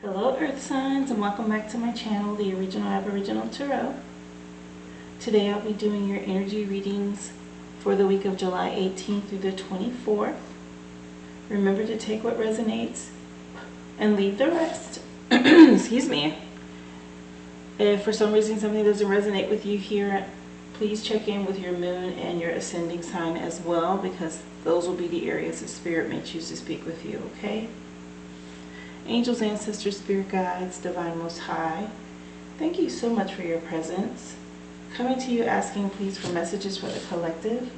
Hello Earth signs, and welcome back to my channel, the Original Aboriginal Tarot. Today I'll be doing your energy readings for the week of July 18th through the 24th. Remember to take what resonates and leave the rest. Excuse me. If for some reason something doesn't resonate with you here, please check in with your moon and your ascending sign as well, because those will be the areas that Spirit may choose to speak with you, okay? Angels, ancestors, spirit guides, divine most high, thank you so much for your presence. Coming to you asking please for messages for the collective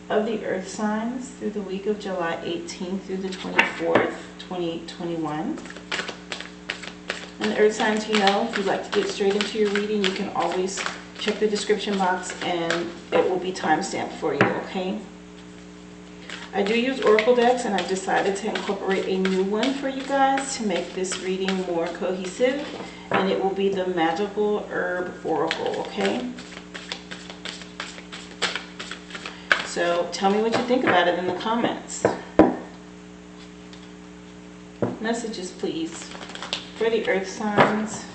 of the earth signs through the week of July 18th through the 24th, 2021. And the earth signs, you know, if you'd like to get straight into your reading, you can always check the description box and it will be timestamped for you, okay? I do use oracle decks, and I've decided to incorporate a new one for you guys to make this reading more cohesive, and it will be the Magical Herb Oracle, okay? So tell me what you think about it in the comments. Messages, please, for the earth signs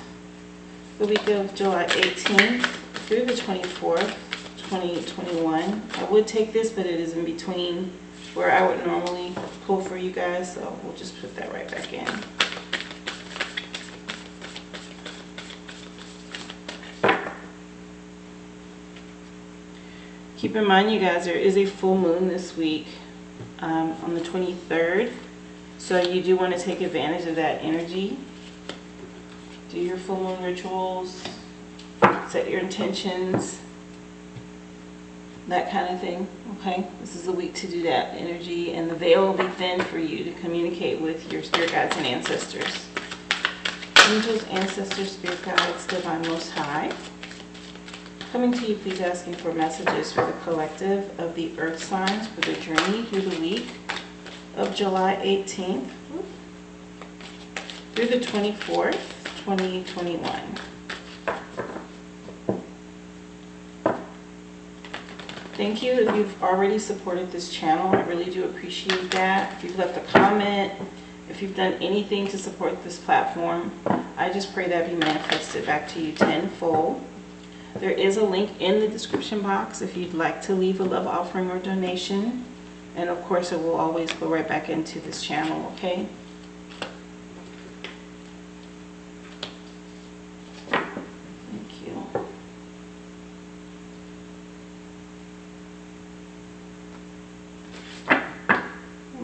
the week of July 18th through the 24th, 2021. I would take this, but it is in between where I would normally pull for you guys, so we'll just put that right back in. Keep in mind, you guys, there is a full moon this week on the 23rd, so you do want to take advantage of that energy. Do your full moon rituals, set your intentions, that kind of thing, okay? This is a week to do that energy, and the veil will be thin for you to communicate with your spirit guides and ancestors. Angels, ancestors, spirit guides, divine most high, coming to you please asking for messages for the collective of the earth signs for the journey through the week of July 18th through the 24th, 2021. Thank you if you've already supported this channel. I really do appreciate that. If you've left a comment, if you've done anything to support this platform, I just pray that be manifested back to you tenfold. There is a link in the description box if you'd like to leave a love offering or donation. And of course, it will always go right back into this channel, okay?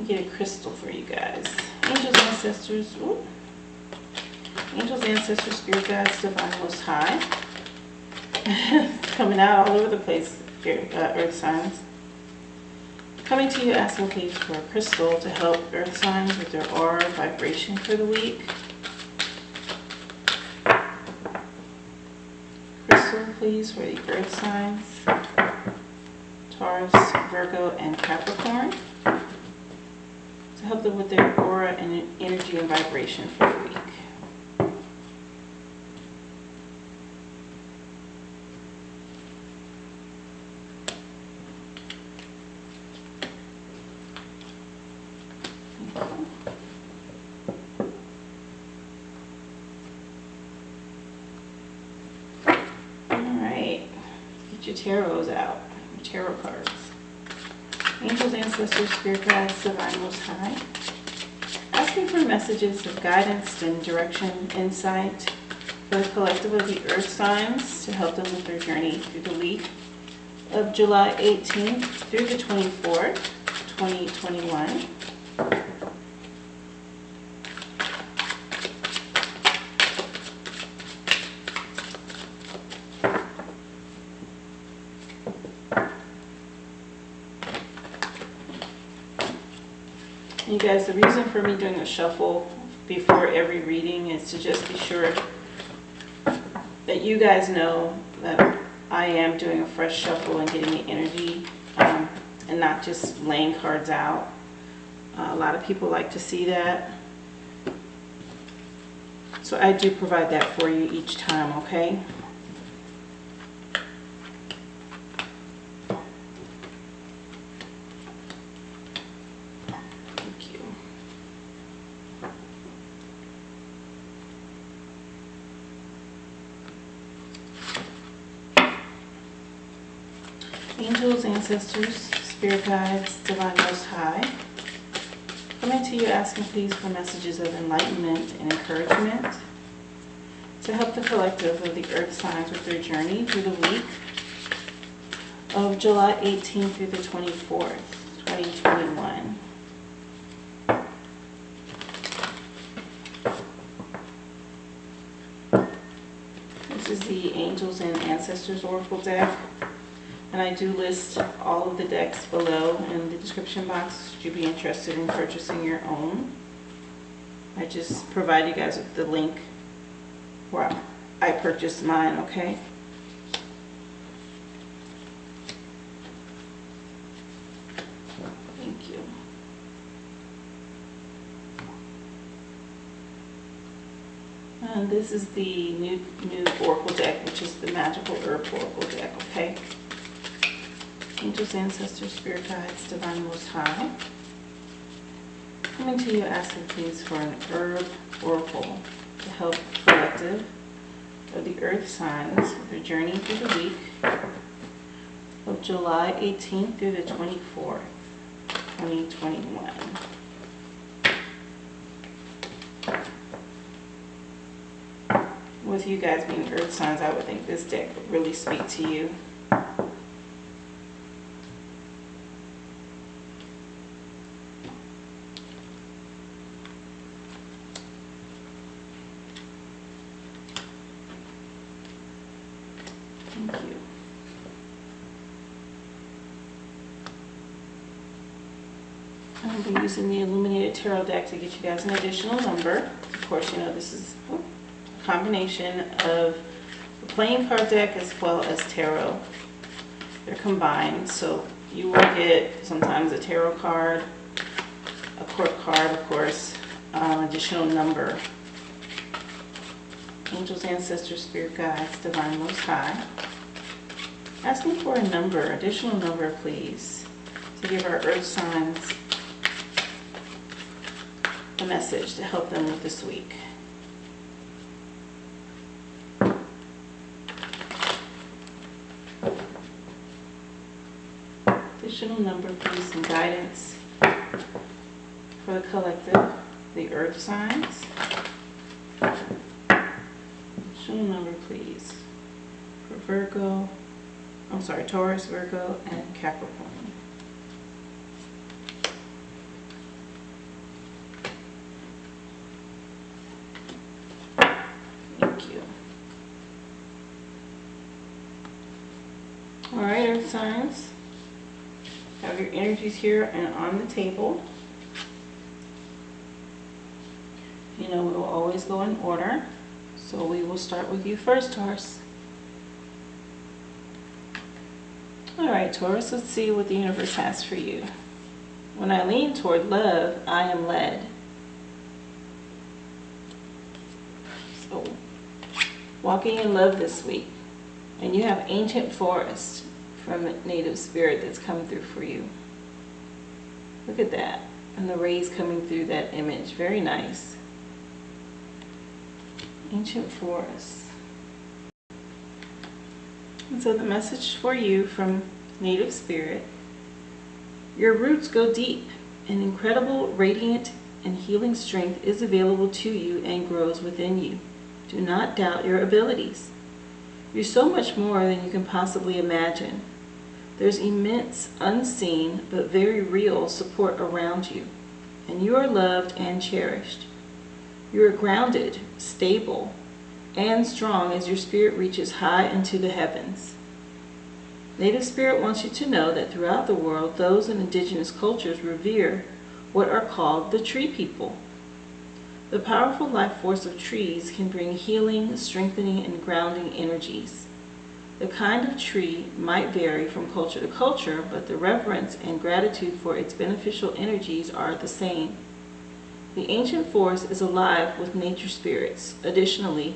Get a crystal for you guys. Angels, ancestors, ooh. Angels, ancestors, spirit guides, divine most high. Coming out all over the place, earth signs. Coming to you asking please for a crystal to help earth signs with their aura vibration for the week. Crystal please for the earth signs, Taurus, Virgo, and Capricorn, to help them with their aura and energy and vibration for the week. Alright, get your tarots out, your tarot cards. Angels, ancestors, spirit guides, divine most high, asking for messages of guidance and direction, insight for the collective of the earth signs to help them with their journey through the week of July 18th through the 24th, 2021. You guys, the reason for me doing a shuffle before every reading is to just be sure that you guys know that I am doing a fresh shuffle and getting the energy and not just laying cards out. A lot of people like to see that. So I do provide that for you each time, okay? Angels, ancestors, spirit guides, divine most high, coming to you asking please for messages of enlightenment and encouragement to help the collective of the earth signs with their journey through the week of July 18th through the 24th, 2021. This is the Angels and Ancestors Oracle deck. And I do list all of the decks below in the description box should you be interested in purchasing your own. I just provide you guys with the link where I purchased mine, okay? Thank you. And this is the new Oracle deck, which is the Magical Herb Oracle deck, okay? Angels, ancestors, spirit guides, divine most high, coming to you asking please for an herb oracle to help the collective of the earth signs with their journey through the week of July 18th through the 24th, 2021. With you guys being earth signs, I would think this deck would really speak to you. Thank you. I'll be using the Illuminated Tarot deck to get you guys an additional number. Of course, you know this is a combination of the playing card deck as well as tarot. They're combined, so you will get sometimes a tarot card, a court card, of course, additional number. Angels, ancestors, spirit guides, divine most high, asking for a number, additional number please, to give our earth signs a message to help them with this week. Additional number please, some guidance for the collective, the earth signs. Number please for Virgo, Taurus, Virgo, and Capricorn. Thank you. All right, earth signs, have your energies here and on the table. You know, we will always go in order. So we will start with you first, Taurus. All right, Taurus, let's see what the universe has for you. When I lean toward love, I am led. So, walking in love this week. And you have ancient forest from native spirit that's come through for you. Look at that. And the rays coming through that image. Very nice. Ancient forest. And so the message for you from native spirit: your roots go deep, and incredible radiant and healing strength is available to you and grows within you. Do not doubt your abilities. You're so much more than you can possibly imagine. There's immense, unseen, but very real support around you, and you are loved and cherished. You are grounded, stable, and strong as your spirit reaches high into the heavens. Native Spirit wants you to know that throughout the world, those in indigenous cultures revere what are called the tree people. The powerful life force of trees can bring healing, strengthening, and grounding energies. The kind of tree might vary from culture to culture, but the reverence and gratitude for its beneficial energies are the same. The ancient forest is alive with nature spirits. Additionally,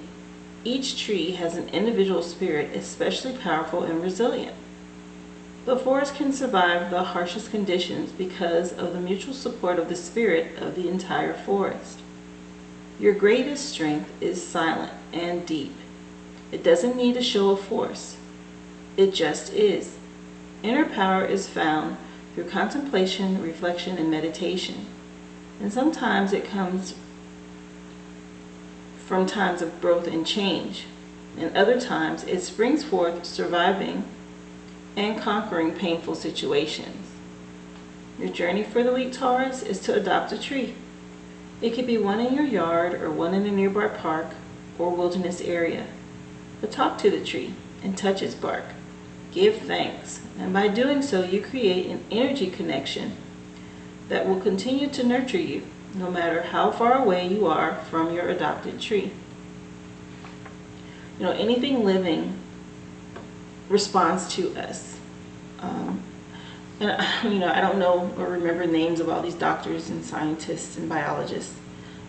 each tree has an individual spirit especially powerful and resilient. The forest can survive the harshest conditions because of the mutual support of the spirit of the entire forest. Your greatest strength is silent and deep. It doesn't need a show of force. It just is. Inner power is found through contemplation, reflection, and meditation. And sometimes it comes from times of growth and change. And other times it springs forth surviving and conquering painful situations. Your journey for the week, Taurus, is to adopt a tree. It could be one in your yard or one in a nearby park or wilderness area. But talk to the tree and touch its bark. Give thanks, and by doing so you create an energy connection that will continue to nurture you no matter how far away you are from your adopted tree. Anything living responds to us. And I don't know or remember names of all these doctors and scientists and biologists,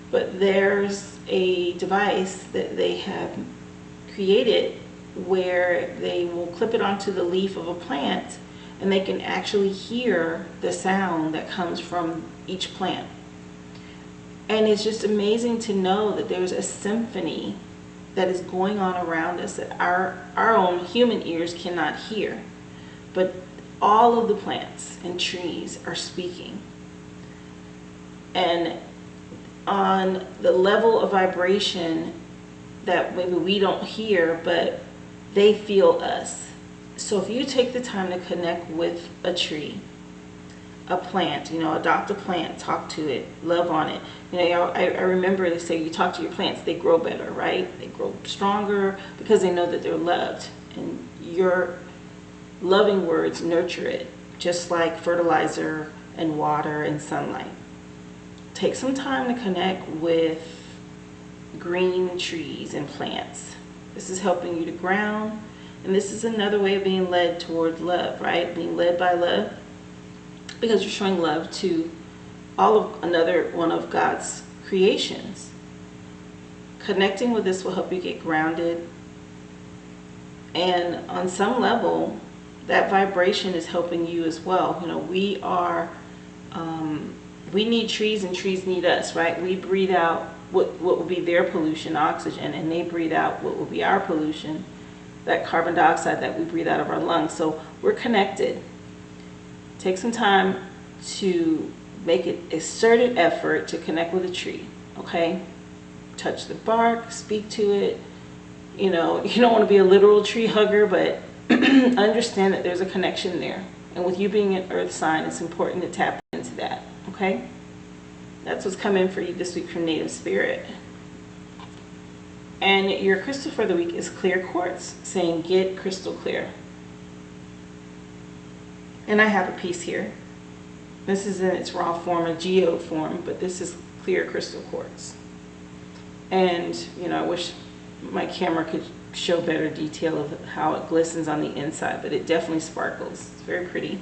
but there's a device that they have created where they will clip it onto the leaf of a plant and they can actually hear the sound that comes from each plant. And it's just amazing to know that there's a symphony that is going on around us that our own human ears cannot hear. But all of the plants and trees are speaking. And on the level of vibration that maybe we don't hear, but they feel us. So if you take the time to connect with a tree, a plant, adopt a plant, talk to it, love on it. I remember they say you talk to your plants, they grow better, right? They grow stronger because they know that they're loved. And your loving words nurture it, just like fertilizer and water and sunlight. Take some time to connect with green trees and plants. This is helping you to ground, and this is another way of being led toward love, right? Being led by love, because you're showing love to another one of God's creations. Connecting with this will help you get grounded, and on some level that vibration is helping you as well. We need trees and trees need us, right? We breathe out what will be their pollution, oxygen, and they breathe out what will be our pollution, that carbon dioxide that we breathe out of our lungs. So we're connected. Take some time to make an exerted effort to connect with a tree, okay? Touch the bark, speak to it. You don't want to be a literal tree hugger, but understand that there's a connection there. And with you being an earth sign, it's important to tap into that, okay? That's what's coming for you this week from Native Spirit. And your crystal for the week is clear quartz, saying get crystal clear. And I have a piece here. This is in its raw form, a geode form, but this is clear crystal quartz. And, I wish my camera could show better detail of how it glistens on the inside, but it definitely sparkles. It's very pretty.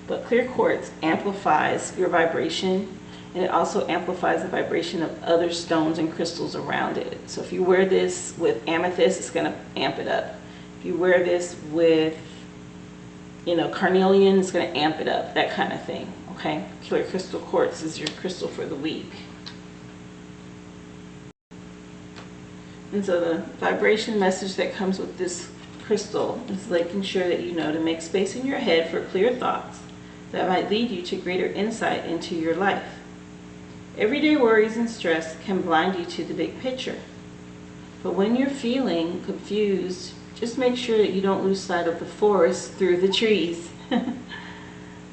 But clear quartz amplifies your vibration, and it also amplifies the vibration of other stones and crystals around it. So if you wear this with amethyst, it's going to amp it up. If you wear this with carnelian, it's going to amp it up, that kind of thing, okay? Clear crystal quartz is your crystal for the week. And so the vibration message that comes with this crystal is making sure that to make space in your head for clear thoughts that might lead you to greater insight into your life. Everyday worries and stress can blind you to the big picture. But when you're feeling confused, just make sure that you don't lose sight of the forest through the trees.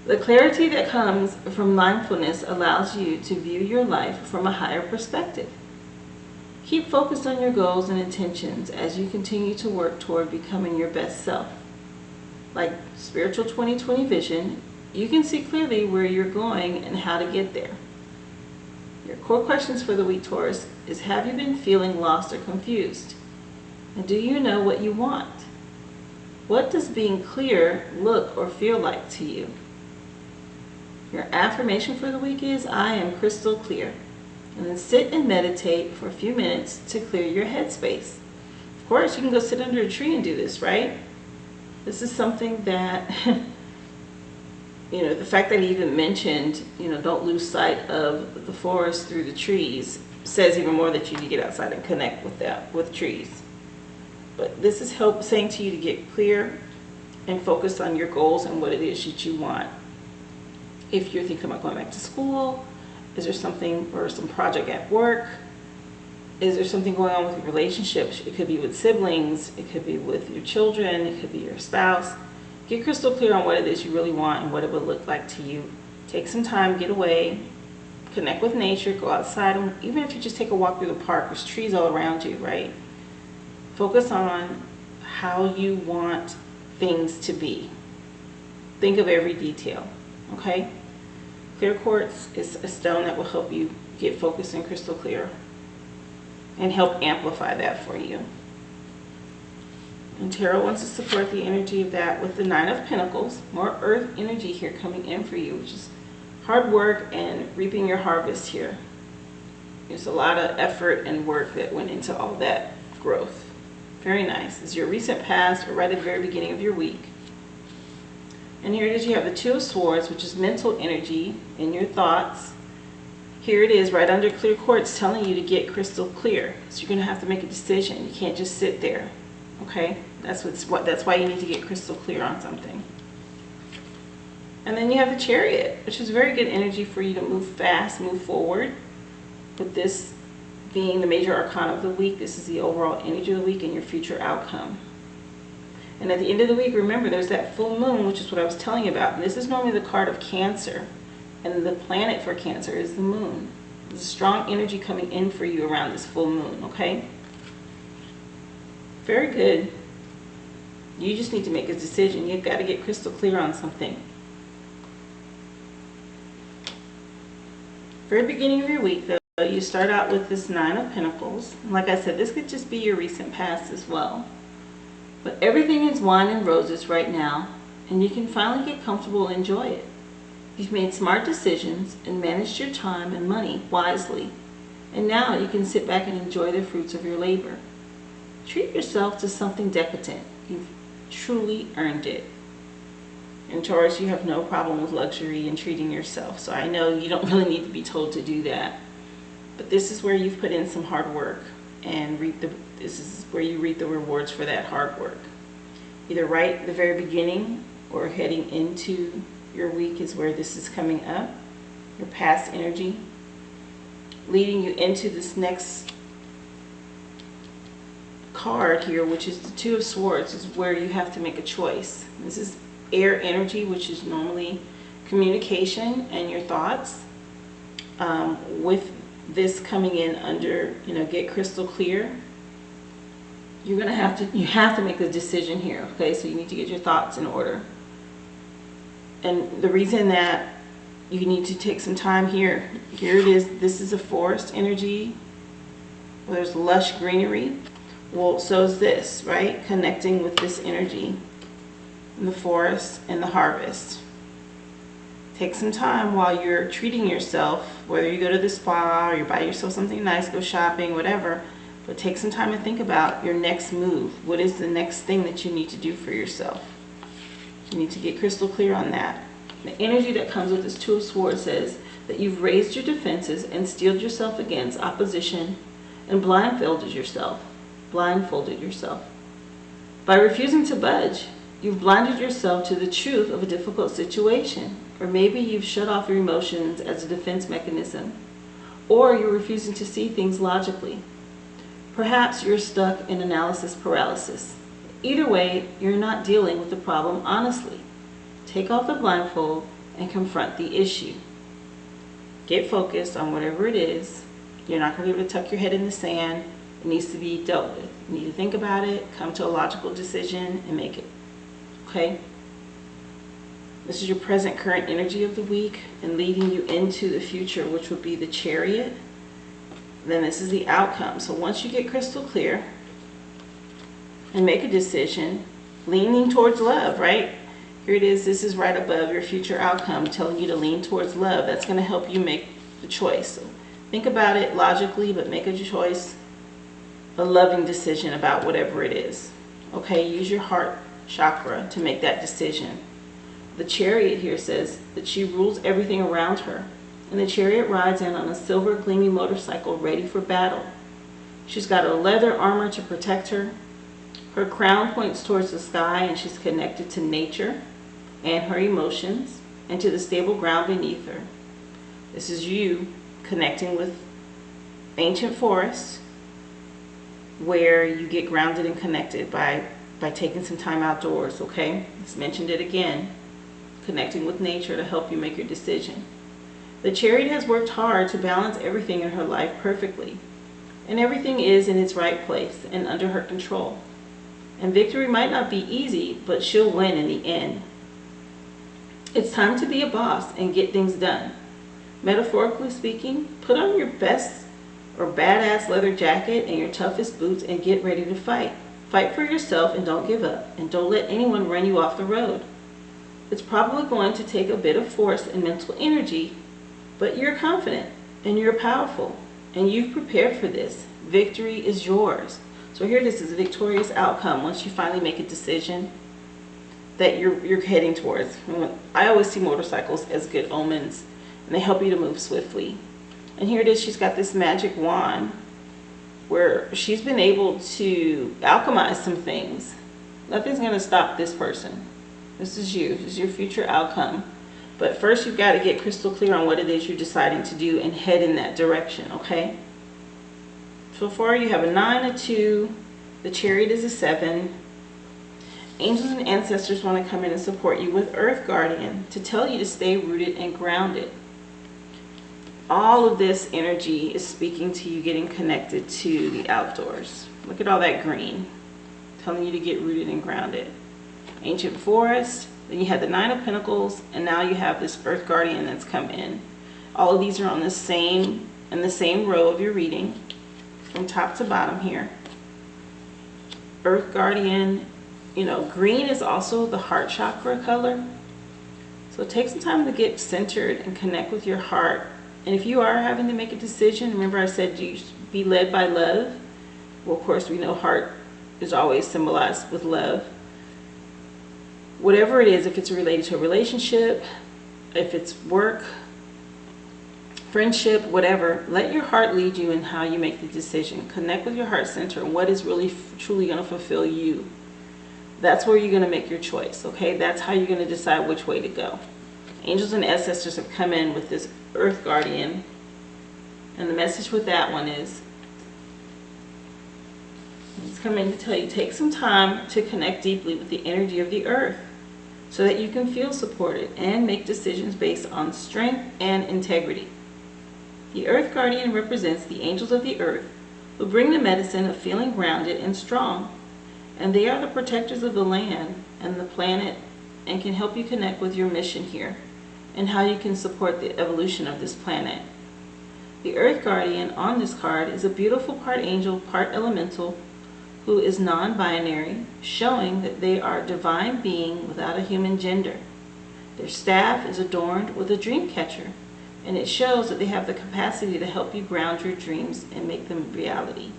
The clarity that comes from mindfulness allows you to view your life from a higher perspective. Keep focused on your goals and intentions as you continue to work toward becoming your best self. Like Spiritual 2020 Vision, you can see clearly where you're going and how to get there. Your core questions for the week, Taurus, is have you been feeling lost or confused? And do you know what you want? What does being clear look or feel like to you? Your affirmation for the week is, I am crystal clear. And then sit and meditate for a few minutes to clear your headspace. Of course, you can go sit under a tree and do this, right? This is something that, the fact that he even mentioned, don't lose sight of the forest through the trees says even more that you need to get outside and connect with trees. But this is saying to you to get clear and focus on your goals and what it is that you want. If you're thinking about going back to school, is there something or some project at work? Is there something going on with your relationships? It could be with siblings, it could be with your children, it could be your spouse. Get crystal clear on what it is you really want and what it would look like to you. Take some time, get away, connect with nature, go outside, and even if you just take a walk through the park, there's trees all around you, right? Focus on how you want things to be. Think of every detail, okay? Clear quartz is a stone that will help you get focused and crystal clear and help amplify that for you. And Tarot wants to support the energy of that with the Nine of Pentacles. More earth energy here coming in for you, which is hard work and reaping your harvest here. There's a lot of effort and work that went into all that growth. Very nice. It's your recent past or right at the very beginning of your week. And here it is, you have the Two of Swords, which is mental energy in your thoughts. Here it is right under clear quartz telling you to get crystal clear. So you're going to have to make a decision. You can't just sit there. Okay? That's why you need to get crystal clear on something. And then you have the Chariot, which is very good energy for you to move fast, move forward. With this being the major arcana of the week, this is the overall energy of the week and your future outcome. And at the end of the week, remember, there's that full moon, which is what I was telling you about. And this is normally the card of Cancer. And the planet for Cancer is the moon. There's a strong energy coming in for you around this full moon, okay? Very good. You just need to make a decision. You've got to get crystal clear on something. Very beginning of your week, though, you start out with this Nine of Pentacles. And like I said, this could just be your recent past as well. But everything is wine and roses right now, and you can finally get comfortable and enjoy it. You've made smart decisions and managed your time and money wisely. And now you can sit back and enjoy the fruits of your labor. Treat yourself to something decadent. You've truly earned it. In Taurus, you have no problem with luxury and treating yourself. So I know you don't really need to be told to do that. But this is where you've put in some hard work and this is where you reap the rewards for that hard work. Either right at the very beginning or heading into your week is where this is coming up. Your past energy leading you into this next card here, which is the Two of Swords, is where you have to make a choice. This is air energy, which is normally communication and your thoughts. With this coming in under, get crystal clear, you have to make a decision here, okay? So you need to get your thoughts in order. And the reason that you need to take some time here it is, this is a forest energy where there's lush greenery. Well, so is this, right? Connecting with this energy in the forest and the harvest. Take some time while you're treating yourself, whether you go to the spa or you buy yourself something nice, go shopping, whatever, but take some time to think about your next move. What is the next thing that you need to do for yourself? You need to get crystal clear on that. The energy that comes with this Two of Swords says that you've raised your defenses and steeled yourself against opposition and blindfolded yourself. By refusing to budge, you've blinded yourself to the truth of a difficult situation. Or maybe you've shut off your emotions as a defense mechanism. Or you're refusing to see things logically. Perhaps you're stuck in analysis paralysis. Either way, you're not dealing with the problem honestly. Take off the blindfold and confront the issue. Get focused on whatever it is. You're not going to be able to tuck your head in the sand. It needs to be dealt with. You need to think about it, come to a logical decision, and make it. Okay? This is your present current energy of the week and leading you into the future, which would be the Chariot. Then this is the outcome. So once you get crystal clear and make a decision, leaning towards love, right? Here it is. This is right above your future outcome, telling you to lean towards love. That's going to help you make the choice. So think about it logically, but make a choice, a loving decision about whatever it is. Okay, use your heart chakra to make that decision. The Chariot here says that she rules everything around her. And the Chariot rides in on a silver gleaming motorcycle ready for battle. She's got a leather armor to protect her. Her crown points towards the sky, and she's connected to nature and her emotions and to the stable ground beneath her. This is you connecting with ancient forests, where you get grounded and connected by taking some time outdoors, okay? Let's mention it again. Connecting with nature to help you make your decision. The Chariot has worked hard to balance everything in her life perfectly, and everything is in its right place and under her control. And victory might not be easy, but she'll win in the end. It's time to be a boss and get things done. Metaphorically speaking, put on your best or badass leather jacket and your toughest boots and get ready to fight. Fight for yourself and don't give up, and don't let anyone run you off the road. It's probably going to take a bit of force and mental energy, but you're confident and you're powerful and you've prepared for this. Victory is yours. So here this is a victorious outcome once you finally make a decision that you're heading towards. I always see motorcycles as good omens, and they help you to move swiftly. And here it is, she's got this magic wand where she's been able to alchemize some things. Nothing's going to stop this person. This is you. This is your future outcome. But first you've got to get crystal clear on what it is you're deciding to do and head in that direction, okay? So far you have a 9, a 2, the Chariot is a 7. Angels and ancestors want to come in and support you with Earth Guardian to tell you to stay rooted and grounded. All of this energy is speaking to you getting connected to the outdoors. Look at all that green, telling you to get rooted and grounded. Ancient forest, then you had the 9 of Pentacles, and now you have this Earth Guardian that's come in. All of these are on the same row of your reading, from top to bottom here. Earth Guardian, you know, green is also the heart chakra color. So take some time to get centered and connect with your heart. And if you are having to make a decision, remember I said you should be led by love. Well, of course, we know heart is always symbolized with love. Whatever it is, if it's related to a relationship, if it's work, friendship, whatever, let your heart lead you in how you make the decision. Connect with your heart center and what is really truly going to fulfill you. That's where you're going to make your choice, okay? That's how you're going to decide which way to go. Angels and ancestors have come in with this Earth Guardian, and the message with that one is, it's coming to tell you, take some time to connect deeply with the energy of the earth so that you can feel supported and make decisions based on strength and integrity. The Earth Guardian represents the angels of the earth who bring the medicine of feeling grounded and strong, and they are the protectors of the land and the planet and can help you connect with your mission here and how you can support the evolution of this planet. The Earth Guardian on this card is a beautiful part angel, part elemental, who is non-binary, showing that they are a divine being without a human gender. Their staff is adorned with a dream catcher, and it shows that they have the capacity to help you ground your dreams and make them reality.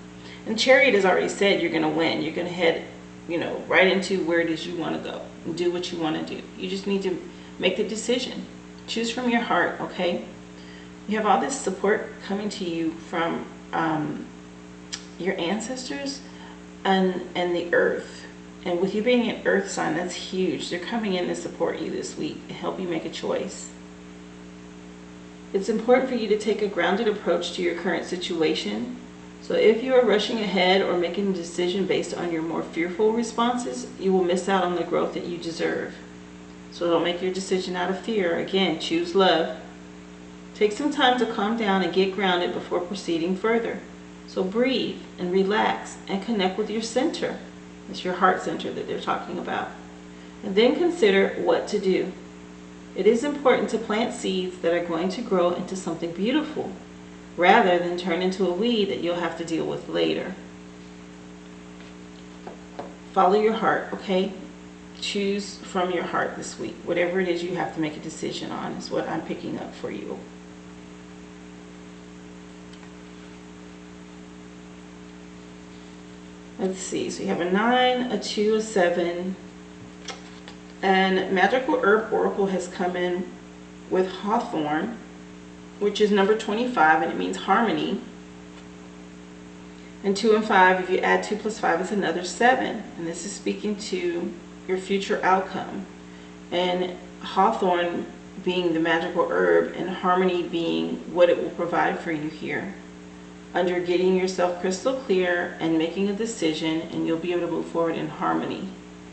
And Chariot has already said you're going to win. You're going to head, you know, right into where it is you want to go and do what you want to do. You just need to make the decision. Choose from your heart, okay? You have all this support coming to you from your ancestors and the earth. And with you being an earth sign, that's huge. They're coming in to support you this week and help you make a choice. It's important for you to take a grounded approach to your current situation. So if you are rushing ahead or making a decision based on your more fearful responses, you will miss out on the growth that you deserve. So don't make your decision out of fear. Again, choose love. Take some time to calm down and get grounded before proceeding further. So breathe and relax and connect with your center. It's your heart center that they're talking about. And then consider what to do. It is important to plant seeds that are going to grow into something beautiful, rather than turn into a weed that you'll have to deal with later. Follow your heart, okay? Choose from your heart this week. Whatever it is you have to make a decision on is what I'm picking up for you. Let's see, so you have a 9, a 2, a 7, and Magical Herb Oracle has come in with Hawthorn, which is number 25, and it means harmony. And 2 and 5, if you add 2 plus 5, is another 7. And this is speaking to your future outcome. And hawthorn being the magical herb and harmony being what it will provide for you here. Under getting yourself crystal clear and making a decision, and you'll be able to move forward in harmony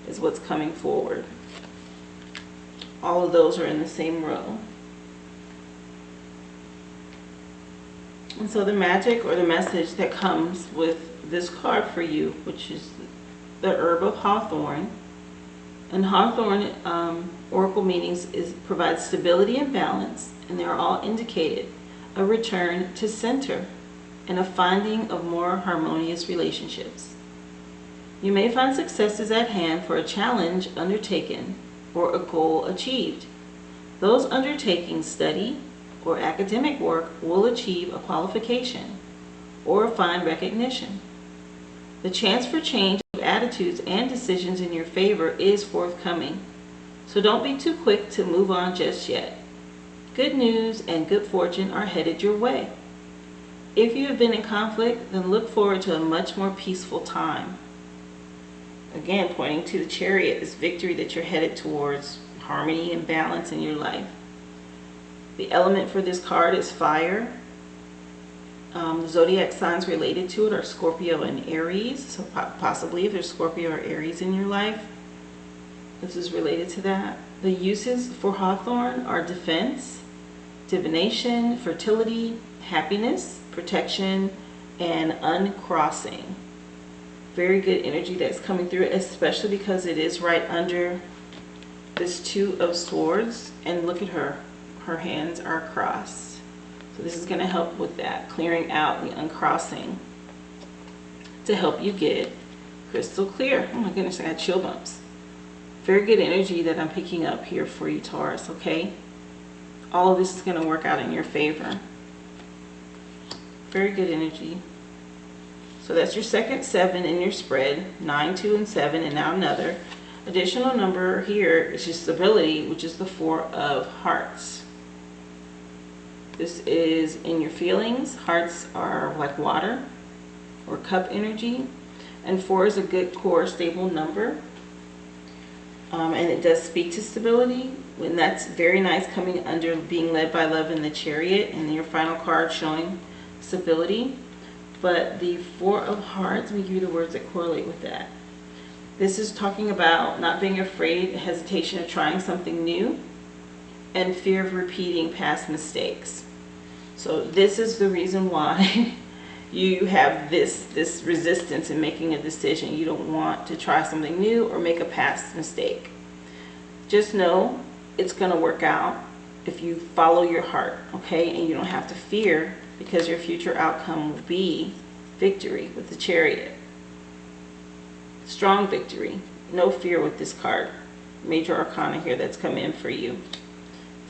is what's coming forward. All of those are in the same row. And so the magic or the message that comes with this card for you, which is the herb of hawthorn. And hawthorn oracle meanings provides stability and balance, and they are all indicated a return to center and a finding of more harmonious relationships. You may find successes at hand for a challenge undertaken or a goal achieved. Those undertaking study or academic work will achieve a qualification or find recognition. The chance for change of attitudes and decisions in your favor is forthcoming, so don't be too quick to move on just yet. Good news and good fortune are headed your way. If you have been in conflict, then look forward to a much more peaceful time. Again, pointing to the Chariot, this victory that you're headed towards, harmony and balance in your life. The element for this card is fire. The zodiac signs related to it are Scorpio and Aries. So possibly if there's Scorpio or Aries in your life, this is related to that. The uses for hawthorn are defense, divination, fertility, happiness, protection, and uncrossing. Very good energy that's coming through, especially because it is right under this 2 of Swords. And look at her. Her hands are crossed. So this is going to help with that, clearing out the uncrossing to help you get crystal clear. Oh my goodness, I got chill bumps. Very good energy that I'm picking up here for you, Taurus, okay? All of this is going to work out in your favor. Very good energy. So that's your second 7 in your spread, 9, 2, and 7, and now another. Additional number here is your stability, which is the 4 of hearts. This is in your feelings. Hearts are like water or cup energy. And 4 is a good core, stable number. And it does speak to stability. And that's very nice coming under being led by love in the Chariot. And your final card showing stability. But the 4 of hearts, let me give you the words that correlate with that. This is talking about not being afraid, hesitation of trying something new, and fear of repeating past mistakes. So this is the reason why you have this resistance in making a decision. You don't want to try something new or make a past mistake. Just know it's going to work out if you follow your heart, okay? And you don't have to fear, because your future outcome will be victory with the Chariot. Strong victory. No fear with this card. Major arcana here that's come in for you.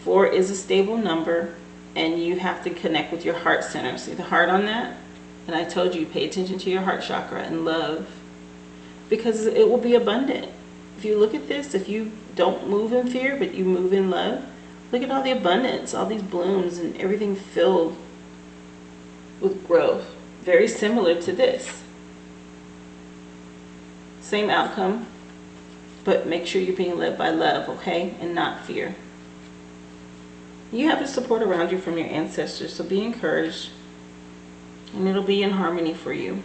4 is a stable number, and you have to connect with your heart center. See the heart on that? And I told you, pay attention to your heart chakra and love, because it will be abundant. If you look at this, if you don't move in fear, but you move in love, look at all the abundance, all these blooms and everything filled with growth. Very similar to this. Same outcome, but make sure you're being led by love, okay? And not fear. You have the support around you from your ancestors, so be encouraged, and it'll be in harmony for you.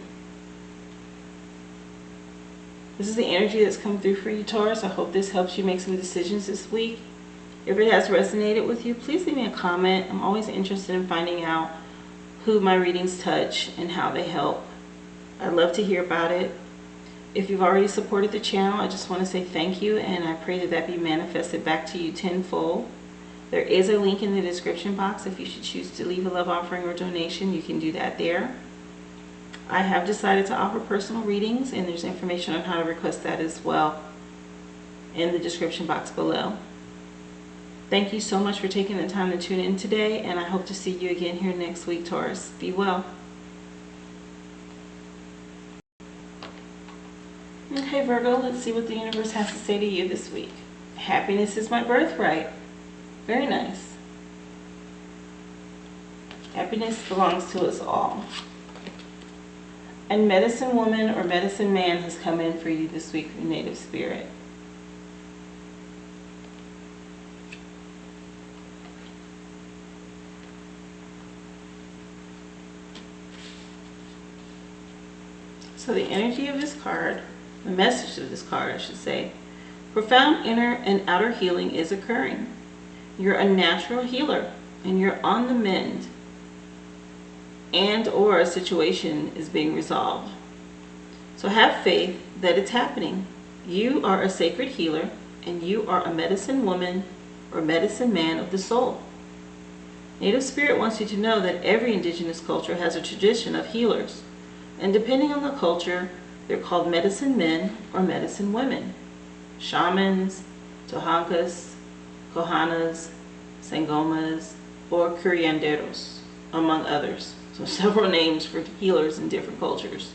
This is the energy that's come through for you, Taurus. I hope this helps you make some decisions this week. If it has resonated with you, please leave me a comment. I'm always interested in finding out who my readings touch and how they help. I'd love to hear about it. If you've already supported the channel, I just want to say thank you, and I pray that that be manifested back to you tenfold. There is a link in the description box. If you should choose to leave a love offering or donation, you can do that there. I have decided to offer personal readings, and there's information on how to request that as well in the description box below. Thank you so much for taking the time to tune in today, and I hope to see you again here next week, Taurus. Be well. Okay, Virgo, let's see what the universe has to say to you this week. Happiness is my birthright. Very nice. Happiness belongs to us all. And medicine woman or medicine man has come in for you this week from native spirit. So the energy of this card, the message of this card, I should say, profound inner and outer healing is occurring. You're a natural healer and you're on the mend, and or a situation is being resolved. So have faith that it's happening. You are a sacred healer and you are a medicine woman or medicine man of the soul. Native Spirit wants you to know that every indigenous culture has a tradition of healers. And depending on the culture, they're called medicine men or medicine women. Shamans, tohankas, kohanas, sangomas, or curanderos, among others. So several names for healers in different cultures.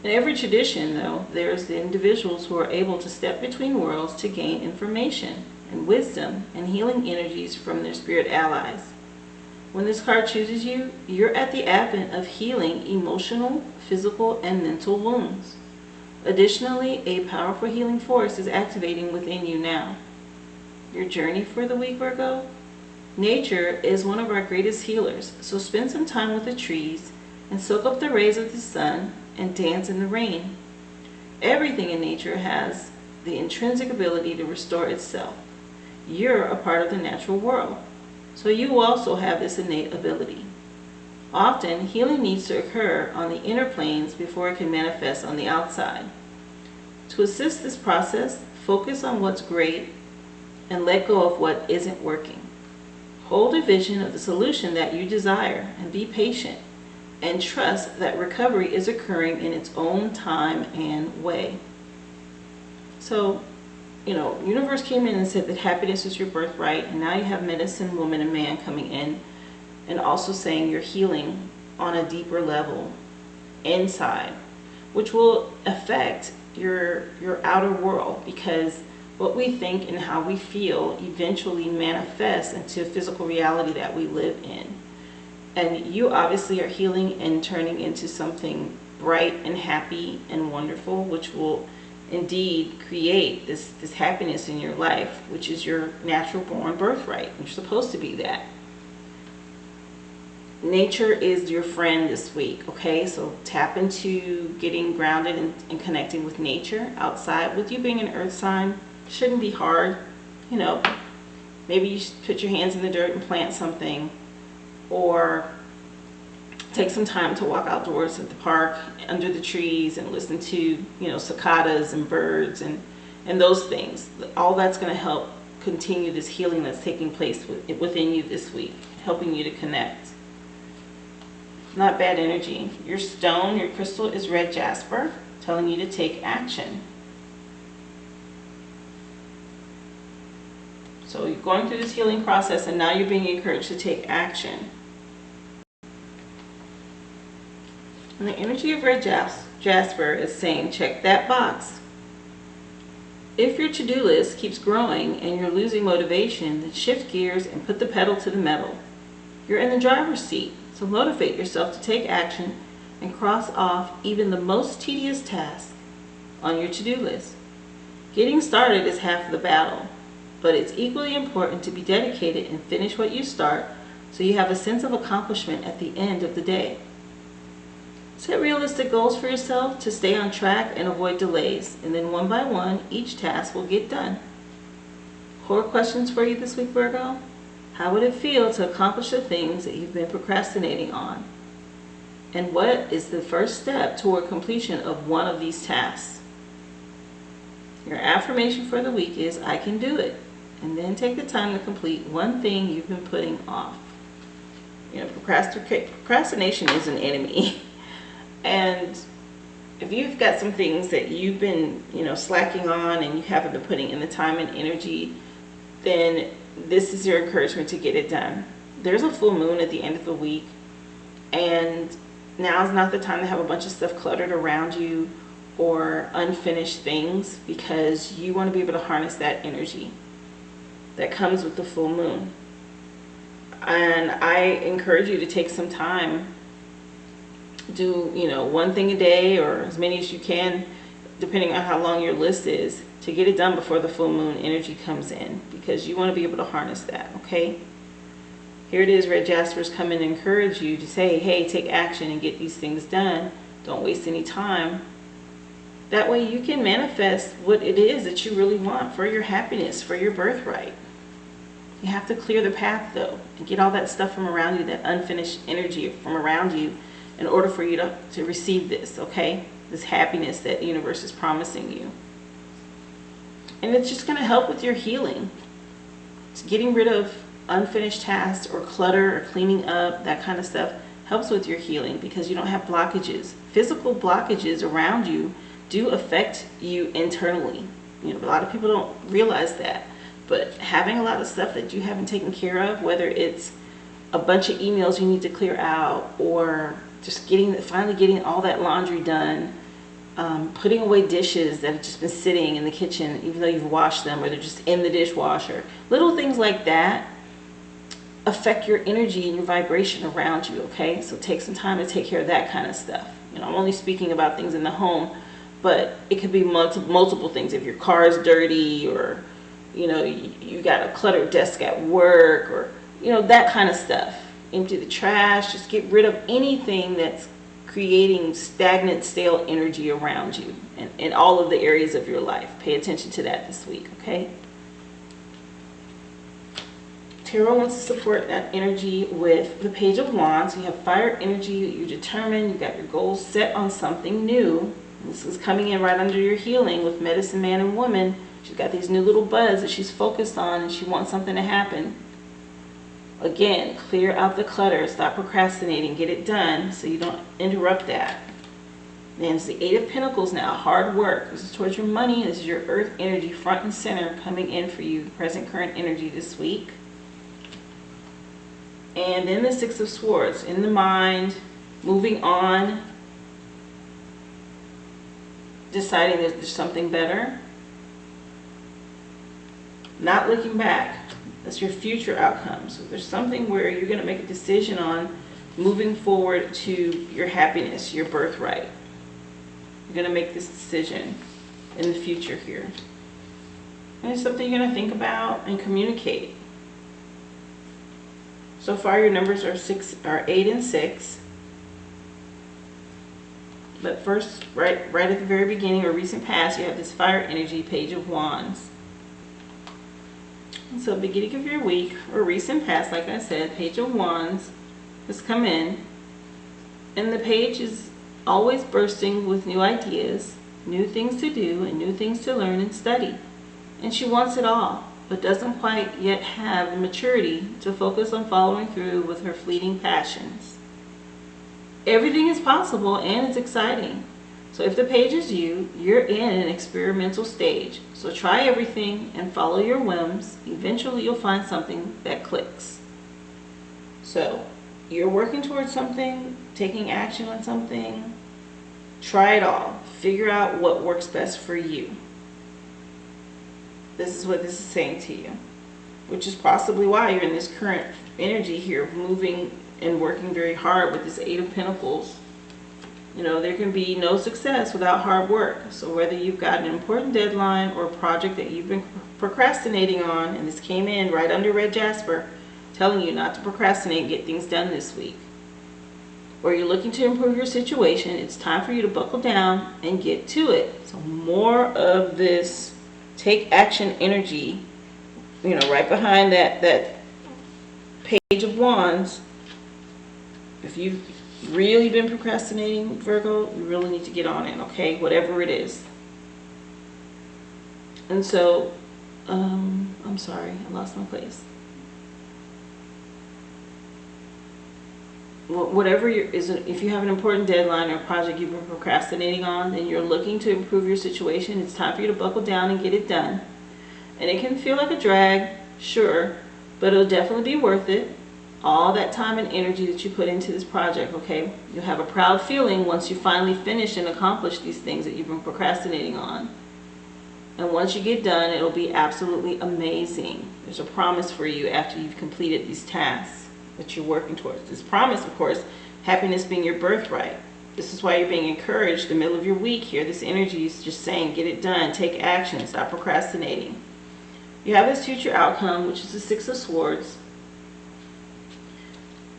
In every tradition, though, there's the individuals who are able to step between worlds to gain information and wisdom and healing energies from their spirit allies. When this card chooses you, you're at the advent of healing emotional, physical, and mental wounds. Additionally, a powerful healing force is activating within you now. Your journey for the week, Virgo? Nature is one of our greatest healers, so spend some time with the trees and soak up the rays of the sun and dance in the rain. Everything in nature has the intrinsic ability to restore itself. You're a part of the natural world, so you also have this innate ability. Often, healing needs to occur on the inner planes before it can manifest on the outside. To assist this process, focus on what's great and let go of what isn't working. Hold a vision of the solution that you desire and be patient and trust that recovery is occurring in its own time and way. So, universe came in and said that happiness is your birthright, and now you have medicine woman and man coming in and also saying you're healing on a deeper level inside, which will affect your outer world, because what we think and how we feel eventually manifests into physical reality that we live in. And you obviously are healing and turning into something bright and happy and wonderful, which will indeed create this happiness in your life, which is your natural born birthright. You're supposed to be that. Nature is your friend this week, okay? So tap into getting grounded and connecting with nature outside. With you being an earth sign, shouldn't be hard. Maybe you should put your hands in the dirt and plant something, or take some time to walk outdoors at the park under the trees and listen to cicadas and birds and those things. All that's going to help continue this healing that's taking place within you this week, helping you to connect. Not bad energy. Your stone, your crystal is red jasper, telling you to take action. So you're going through this healing process and now you're being encouraged to take action. And the energy of red jasper is saying, check that box. If your to-do list keeps growing and you're losing motivation, then shift gears and put the pedal to the metal. You're in the driver's seat, so motivate yourself to take action and cross off even the most tedious task on your to-do list. Getting started is half the battle, but it's equally important to be dedicated and finish what you start so you have a sense of accomplishment at the end of the day. Set realistic goals for yourself to stay on track and avoid delays, and then one by one, each task will get done. Core questions for you this week, Virgo. How would it feel to accomplish the things that you've been procrastinating on? And what is the first step toward completion of one of these tasks? Your affirmation for the week is, I can do it. And then take the time to complete one thing you've been putting off. Procrastination is an enemy. And if you've got some things that you've been, slacking on and you haven't been putting in the time and energy, then this is your encouragement to get it done. There's a full moon at the end of the week, and now is not the time to have a bunch of stuff cluttered around you or unfinished things, because you want to be able to harness that energy that comes with the full moon. And I encourage you to take some time do, you know, one thing a day or as many as you can, depending on how long your list is, to get it done before the full moon energy comes in, because you want to be able to harness that, okay? Here it is, red jaspers come in and encourage you to say, hey, take action and get these things done. Don't waste any time. That way you can manifest what it is that you really want for your happiness, for your birthright. You have to clear the path, though, and get all that stuff from around you, that unfinished energy from around you, in order for you to receive this, okay? This happiness that the universe is promising you. And it's just going to help with your healing. It's getting rid of unfinished tasks or clutter or cleaning up, that kind of stuff helps with your healing, because you don't have blockages. Physical blockages around you do affect you internally. You know, a lot of people don't realize that. But having a lot of stuff that you haven't taken care of, whether it's a bunch of emails you need to clear out, or just finally getting all that laundry done, putting away dishes that have just been sitting in the kitchen even though you've washed them, or they're just in the dishwasher. Little things like that affect your energy and your vibration around you, okay? So take some time to take care of that kind of stuff. You know, I'm only speaking about things in the home, but it could be multiple things. If your car is dirty, or, you know, you got a cluttered desk at work, or, you know, that kind of stuff. Empty the trash, just get rid of anything that's creating stagnant, stale energy around you, and in all of the areas of your life. Pay attention to that this week, okay? Tarot wants to support that energy with the Page of Wands. You have fire energy, you're determined, you got your goals set on something new. This is coming in right under your healing with Medicine Man and Woman. She's got these new little buds that she's focused on, and she wants something to happen. Again, clear out the clutter, stop procrastinating, get it done so you don't interrupt that. Then it's the Eight of Pentacles now, hard work. This is towards your money. This is your earth energy front and center coming in for you, present current energy this week. And then the Six of Swords, in the mind, moving on, deciding that there's something better, not looking back. That's your future outcome. So there's something where you're going to make a decision on moving forward to your happiness, your birthright. You're going to make this decision in the future here. And it's something you're going to think about and communicate. So far your numbers are 8 and 6. But first, right at the very beginning or recent past, you have this fire energy, Page of Wands. So beginning of your week or recent past, like I said, Page of Wands has come in. And the page is always bursting with new ideas, new things to do, and new things to learn and study. And she wants it all, but doesn't quite yet have the maturity to focus on following through with her fleeting passions. Everything is possible and it's exciting. So if the page is you, you're in an experimental stage. So try everything and follow your whims. Eventually you'll find something that clicks. So you're working towards something, taking action on something. Try it all. Figure out what works best for you. This is what this is saying to you, which is possibly why you're in this current energy here, moving and working very hard with this Eight of Pentacles. You know, there can be no success without hard work. So whether you've got an important deadline or a project that you've been procrastinating on, and this came in right under red jasper, telling you not to procrastinate and get things done this week, or you're looking to improve your situation, it's time for you to buckle down and get to it. So more of this take action energy, you know, right behind that Page of Wands. If you've really been procrastinating, Virgo, you really need to get on it, okay? Whatever it is. And so, I'm sorry, I lost my place. Whatever if you have an important deadline or project you've been procrastinating on, and you're looking to improve your situation, it's time for you to buckle down and get it done. And it can feel like a drag, sure, but it'll definitely be worth it. All that time and energy that you put into this project, okay? You'll have a proud feeling once you finally finish and accomplish these things that you've been procrastinating on. And once you get done, it'll be absolutely amazing. There's a promise for you after you've completed these tasks that you're working towards. This promise, of course, happiness being your birthright. This is why you're being encouraged the middle of your week here. This energy is just saying, get it done, take action, stop procrastinating. You have this future outcome, which is the Six of Swords.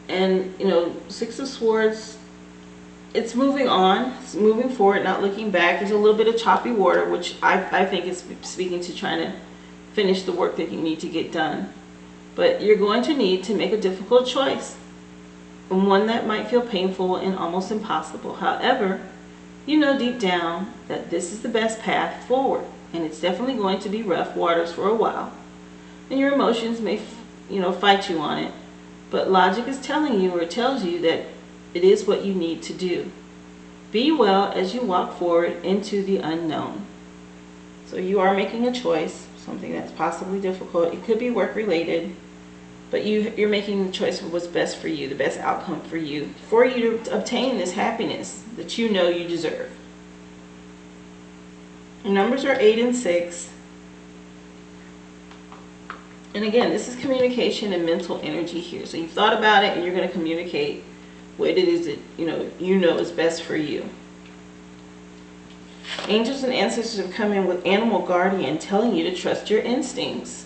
And, you know, Six of Swords, it's moving on, it's moving forward, not looking back. There's a little bit of choppy water, which I think is speaking to trying to finish the work that you need to get done. But you're going to need to make a difficult choice, and one that might feel painful and almost impossible. However, you know deep down that this is the best path forward, and it's definitely going to be rough waters for a while. And your emotions may, fight you on it, but logic is telling you, or tells you, that it is what you need to do. Be well as you walk forward into the unknown. So you are making a choice, something that's possibly difficult. It could be work related, but you're making the choice of what's best for you, the best outcome for you to obtain this happiness that you know you deserve. Your numbers are 8 and 6. And again, this is communication and mental energy here. So you've thought about it and you're going to communicate what it is that you know is best for you. Angels and ancestors have come in with animal guardian telling you to trust your instincts,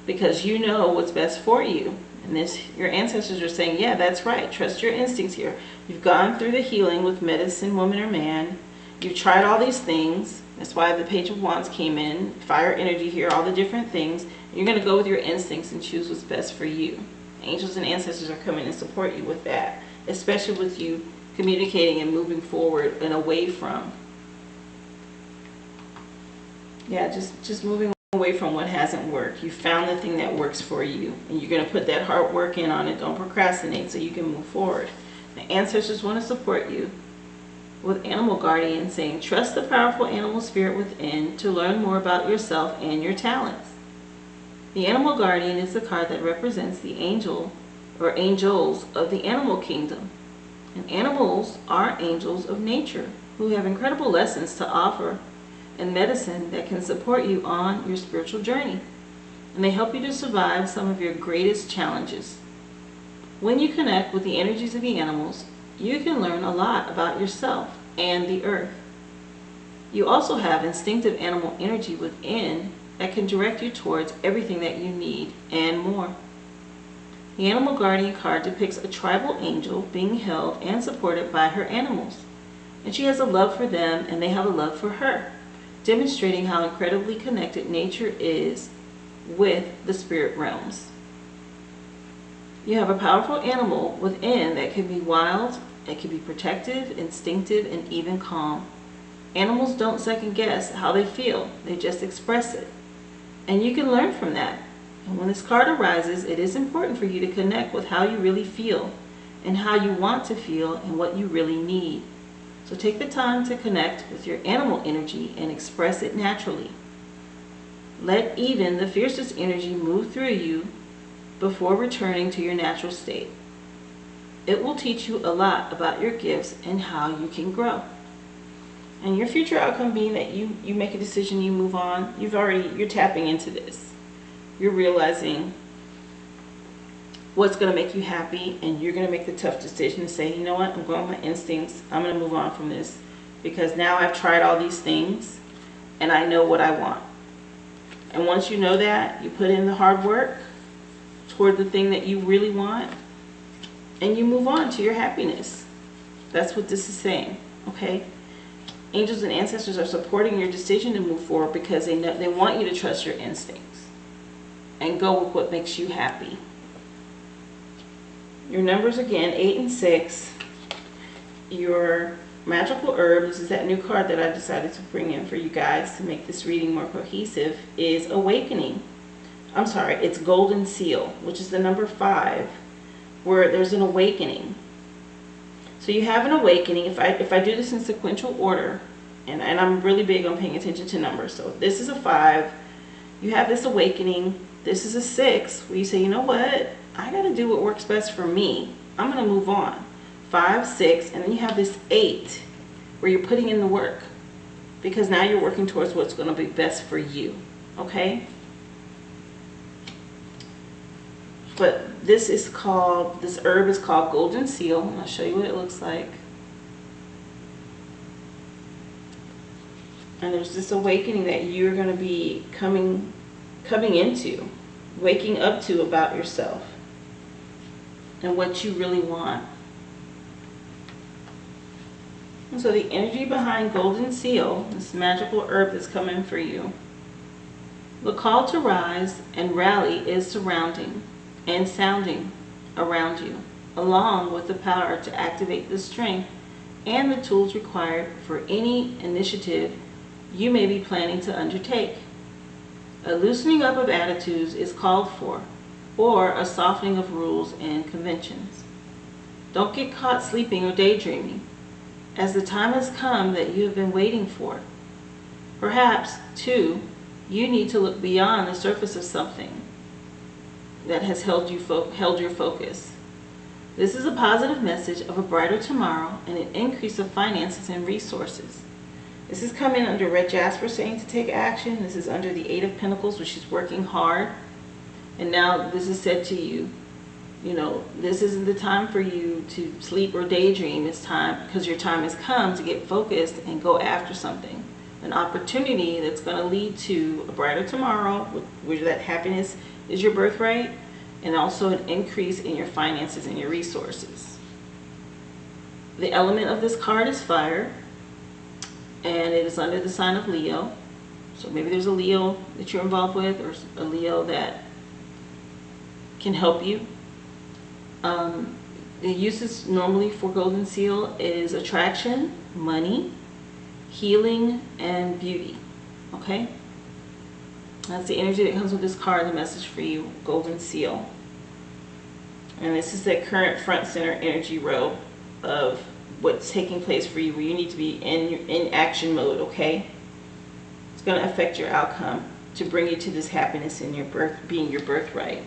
because you know what's best for you. And your ancestors are saying, yeah, that's right, trust your instincts here. You've gone through the healing with medicine, woman or man. You've tried all these things. That's why the Page of Wands came in, fire energy here, all the different things. You're going to go with your instincts and choose what's best for you. Angels and ancestors are coming and support you with that, especially with you communicating and moving forward and away from. Yeah, just moving away from what hasn't worked. You found the thing that works for you, and you're going to put that hard work in on it. Don't procrastinate so you can move forward. The ancestors want to support you with animal guardian saying, trust the powerful animal spirit within to learn more about yourself and your talents. The animal guardian is the card that represents the angel or angels of the animal kingdom. And animals are angels of nature who have incredible lessons to offer and medicine that can support you on your spiritual journey. And they help you to survive some of your greatest challenges. When you connect with the energies of the animals, you can learn a lot about yourself and the earth. You also have instinctive animal energy within that can direct you towards everything that you need and more. The Animal Guardian card depicts a tribal angel being held and supported by her animals. And she has a love for them and they have a love for her, demonstrating how incredibly connected nature is with the spirit realms. You have a powerful animal within that can be wild, it can be protective, instinctive, and even calm. Animals don't second guess how they feel, they just express it. And you can learn from that. And when this card arises, it is important for you to connect with how you really feel and how you want to feel and what you really need. So take the time to connect with your animal energy and express it naturally. Let even the fiercest energy move through you before returning to your natural state. It will teach you a lot about your gifts and how you can grow. And your future outcome being that you make a decision, you move on, you're tapping into this. You're realizing what's going to make you happy, and you're going to make the tough decision to say, you know what, I'm going with my instincts, I'm going to move on from this, because now I've tried all these things and I know what I want. And once you know that, you put in the hard work toward the thing that you really want, and you move on to your happiness. That's what this is saying, okay? Angels and ancestors are supporting your decision to move forward because they want you to trust your instincts and go with what makes you happy. Your numbers again, 8 and 6. Your magical herb, this is that new card that I decided to bring in for you guys to make this reading more cohesive, is Awakening. I'm sorry, it's Golden Seal, which is the number 5, where there's an awakening. So you have an awakening. If I do this in sequential order, and I'm really big on paying attention to numbers. So this is a 5. You have this awakening. This is a 6, where you say, you know what? I got to do what works best for me. I'm going to move on. 5, 6, and then you have this 8, where you're putting in the work. Because now you're working towards what's going to be best for you. Okay? But this herb is called golden seal, and I'll show you what it looks like. And there's this awakening that you're going to be coming into, waking up to about yourself and what you really want. And so the energy behind golden seal, this magical herb that's coming for you, the call to rise and rally is surrounding and sounding around you, along with the power to activate the strength and the tools required for any initiative you may be planning to undertake. A loosening up of attitudes is called for, or a softening of rules and conventions. Don't get caught sleeping or daydreaming, as the time has come that you have been waiting for. Perhaps, too, you need to look beyond the surface of something that has held your focus. This is a positive message of a brighter tomorrow and an increase of finances and resources. This is coming under Red Jasper saying to take action. This is under the Eight of Pentacles, which is working hard. And now this is said to you, you know, this isn't the time for you to sleep or daydream. It's time, because your time has come to get focused and go after something. An opportunity that's going to lead to a brighter tomorrow, where that happiness is your birthright, and also an increase in your finances and your resources. The element of this card is fire, and it is under the sign of Leo. So maybe there's a Leo that you're involved with, or a Leo that can help you. The uses normally for golden seal is attraction, money, healing, and beauty. Okay? That's the energy that comes with this card, the message for you, golden seal. And this is that current front center energy row of what's taking place for you, where you need to be in action mode, okay? It's going to affect your outcome to bring you to this happiness in your being your birthright.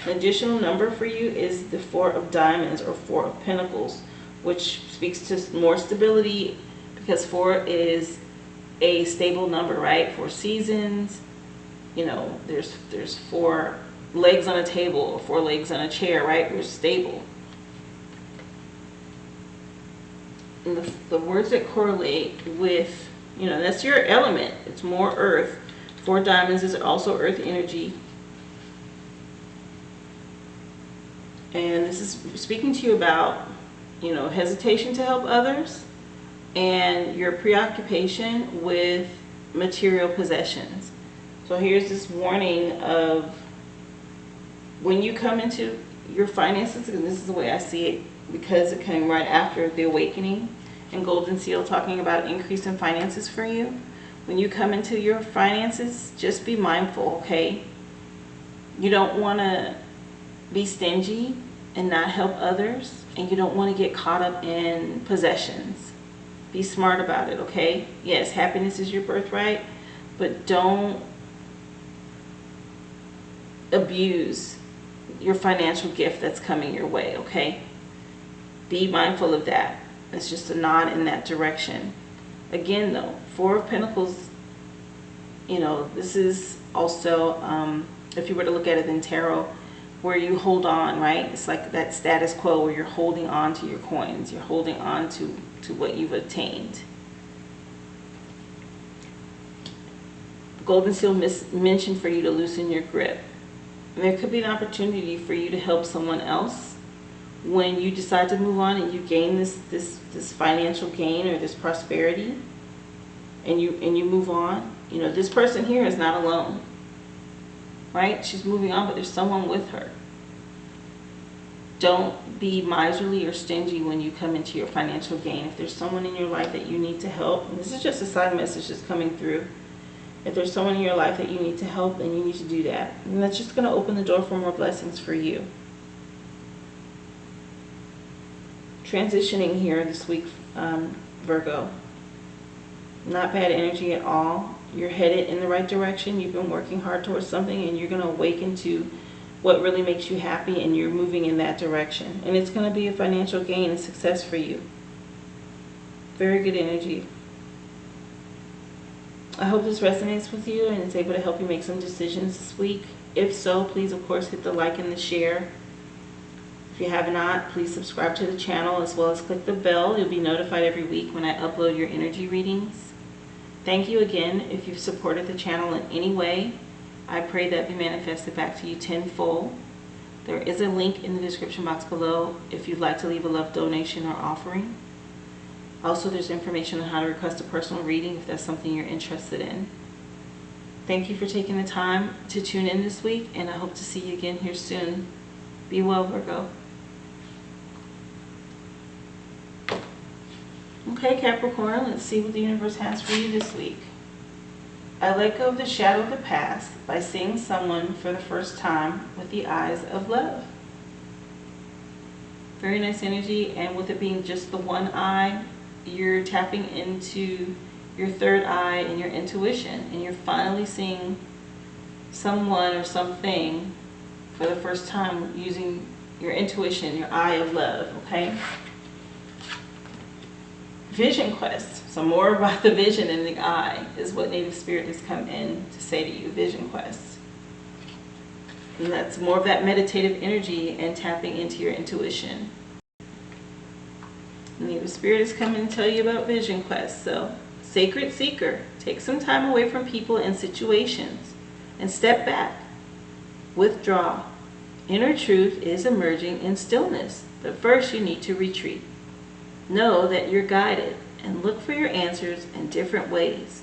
An additional number for you is the Four of Diamonds, or Four of Pentacles, which speaks to more stability, because 4 is a stable number, right? 4 seasons. You know, there's 4 legs on a table, or 4 legs on a chair, right? We're stable. And the words that correlate with, you know, that's your element. It's more earth. 4 diamonds is also earth energy. And this is speaking to you about, you know, hesitation to help others and your preoccupation with material possessions. So here's this warning of when you come into your finances, and this is the way I see it, because it came right after the awakening and golden seal talking about increase in finances for you. When you come into your finances, just be mindful, okay? You don't want to be stingy and not help others, and you don't want to get caught up in possessions. Be smart about it, okay? Yes, happiness is your birthright, but don't abuse your financial gift that's coming your way, okay? Be mindful of that. It's just a nod in that direction. Again, though, 4 of Pentacles, you know, this is also, if you were to look at it in tarot, where you hold on, right? It's like that status quo where you're holding on to your coins. You're holding on to what you've attained. Golden seal mentioned for you to loosen your grip. And there could be an opportunity for you to help someone else when you decide to move on and you gain this financial gain or this prosperity, and you move on. You know, this person here is not alone, right? She's moving on, but there's someone with her. Don't be miserly or stingy when you come into your financial gain. If there's someone in your life that you need to help, and this is just a side message that's coming through. If there's someone in your life that you need to help, then you need to do that. And that's just going to open the door for more blessings for you. Transitioning here this week, Virgo. Not bad energy at all. You're headed in the right direction. You've been working hard towards something, and you're going to awaken to what really makes you happy, and you're moving in that direction. And it's going to be a financial gain and success for you. Very good energy. I hope this resonates with you and it's able to help you make some decisions this week. If so, please of course hit the like and the share. If you have not, please subscribe to the channel as well as click the bell. You'll be notified every week when I upload your energy readings. Thank you again if you've supported the channel in any way. I pray that be manifested back to you tenfold. There is a link in the description box below if you'd like to leave a love donation or offering. Also, there's information on how to request a personal reading if that's something you're interested in. Thank you for taking the time to tune in this week, and I hope to see you again here soon. Be well, Virgo. Okay, Capricorn, let's see what the universe has for you this week. I let go of the shadow of the past by seeing someone for the first time with the eyes of love. Very nice energy, and with it being just the one eye, you're tapping into your third eye and your intuition, and you're finally seeing someone or something for the first time using your intuition, your eye of love, okay? Vision quest. So more about the vision and the eye is what Native Spirit has come in to say to you, vision quest. And that's more of that meditative energy and tapping into your intuition. Native Spirit is coming to tell you about vision quest. So, sacred seeker, take some time away from people and situations and step back. Withdraw. Inner truth is emerging in stillness, but first you need to retreat. Know that you're guided and look for your answers in different ways.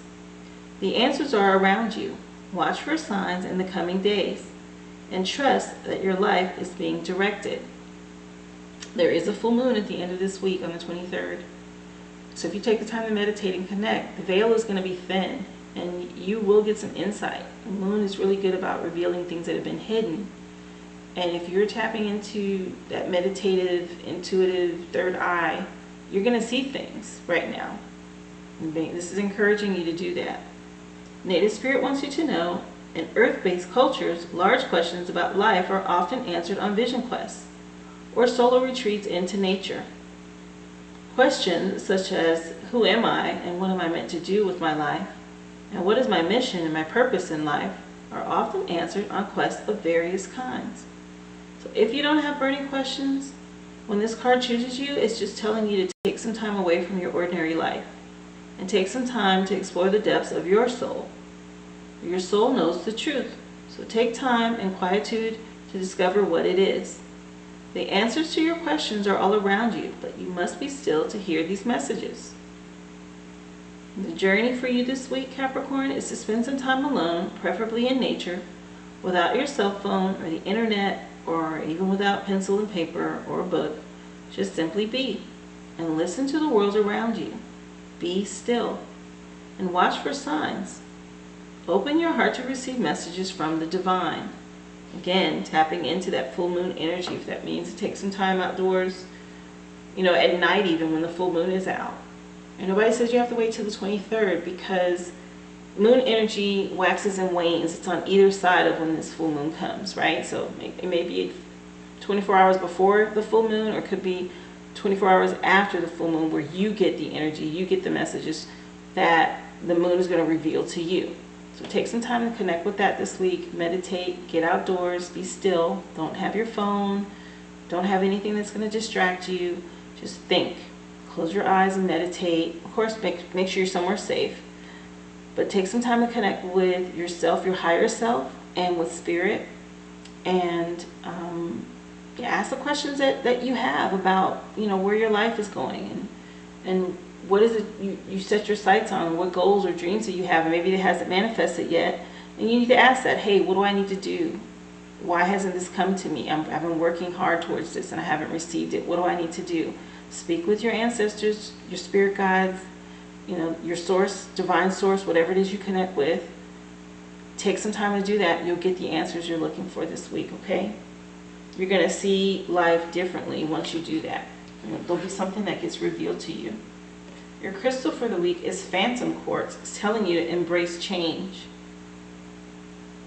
The answers are around you. Watch for signs in the coming days and trust that your life is being directed. There is a full moon at the end of this week on the 23rd. So if you take the time to meditate and connect, the veil is going to be thin and you will get some insight. The moon is really good about revealing things that have been hidden. And if you're tapping into that meditative, intuitive third eye, you're going to see things right now. This is encouraging you to do that. Native Spirit wants you to know, in earth-based cultures, large questions about life are often answered on vision quests or solo retreats into nature. Questions such as, who am I and what am I meant to do with my life? And what is my mission and my purpose in life? Are often answered on quests of various kinds. So if you don't have burning questions, when this card chooses you, it's just telling you to take some time away from your ordinary life and take some time to explore the depths of your soul. Your soul knows the truth, so take time and quietude to discover what it is. The answers to your questions are all around you, but you must be still to hear these messages. The journey for you this week, Capricorn, is to spend some time alone, preferably in nature, without your cell phone or the internet, or even without pencil and paper or a book. Just simply be and listen to the world around you. Be still and watch for signs. Open your heart to receive messages from the divine. Again, tapping into that full moon energy, if that means to take some time outdoors, at night even when the full moon is out. And nobody says you have to wait till the 23rd because moon energy waxes and wanes. It's on either side of when this full moon comes, right? So it may be 24 hours before the full moon, or it could be 24 hours after the full moon where you get the energy, you get the messages that the moon is going to reveal to you. So take some time to connect with that this week. Meditate, get outdoors, be still. Don't have your phone. Don't have anything that's going to distract you. Just think. Close your eyes and meditate. Of course, make sure you're somewhere safe. But take some time to connect with yourself, your higher self, and with spirit. And ask the questions that you have about, where your life is going. And what is it you set your sights on? What goals or dreams that you have? And maybe it hasn't manifested yet. And you need to ask that, hey, what do I need to do? Why hasn't this come to me? I've been working hard towards this and I haven't received it. What do I need to do? Speak with your ancestors, your spirit guides, your source, divine source, whatever it is you connect with. Take some time to do that. You'll get the answers you're looking for this week, okay? You're going to see life differently once you do that. There'll be something that gets revealed to you. Your crystal for the week is Phantom Quartz. It's telling you to embrace change.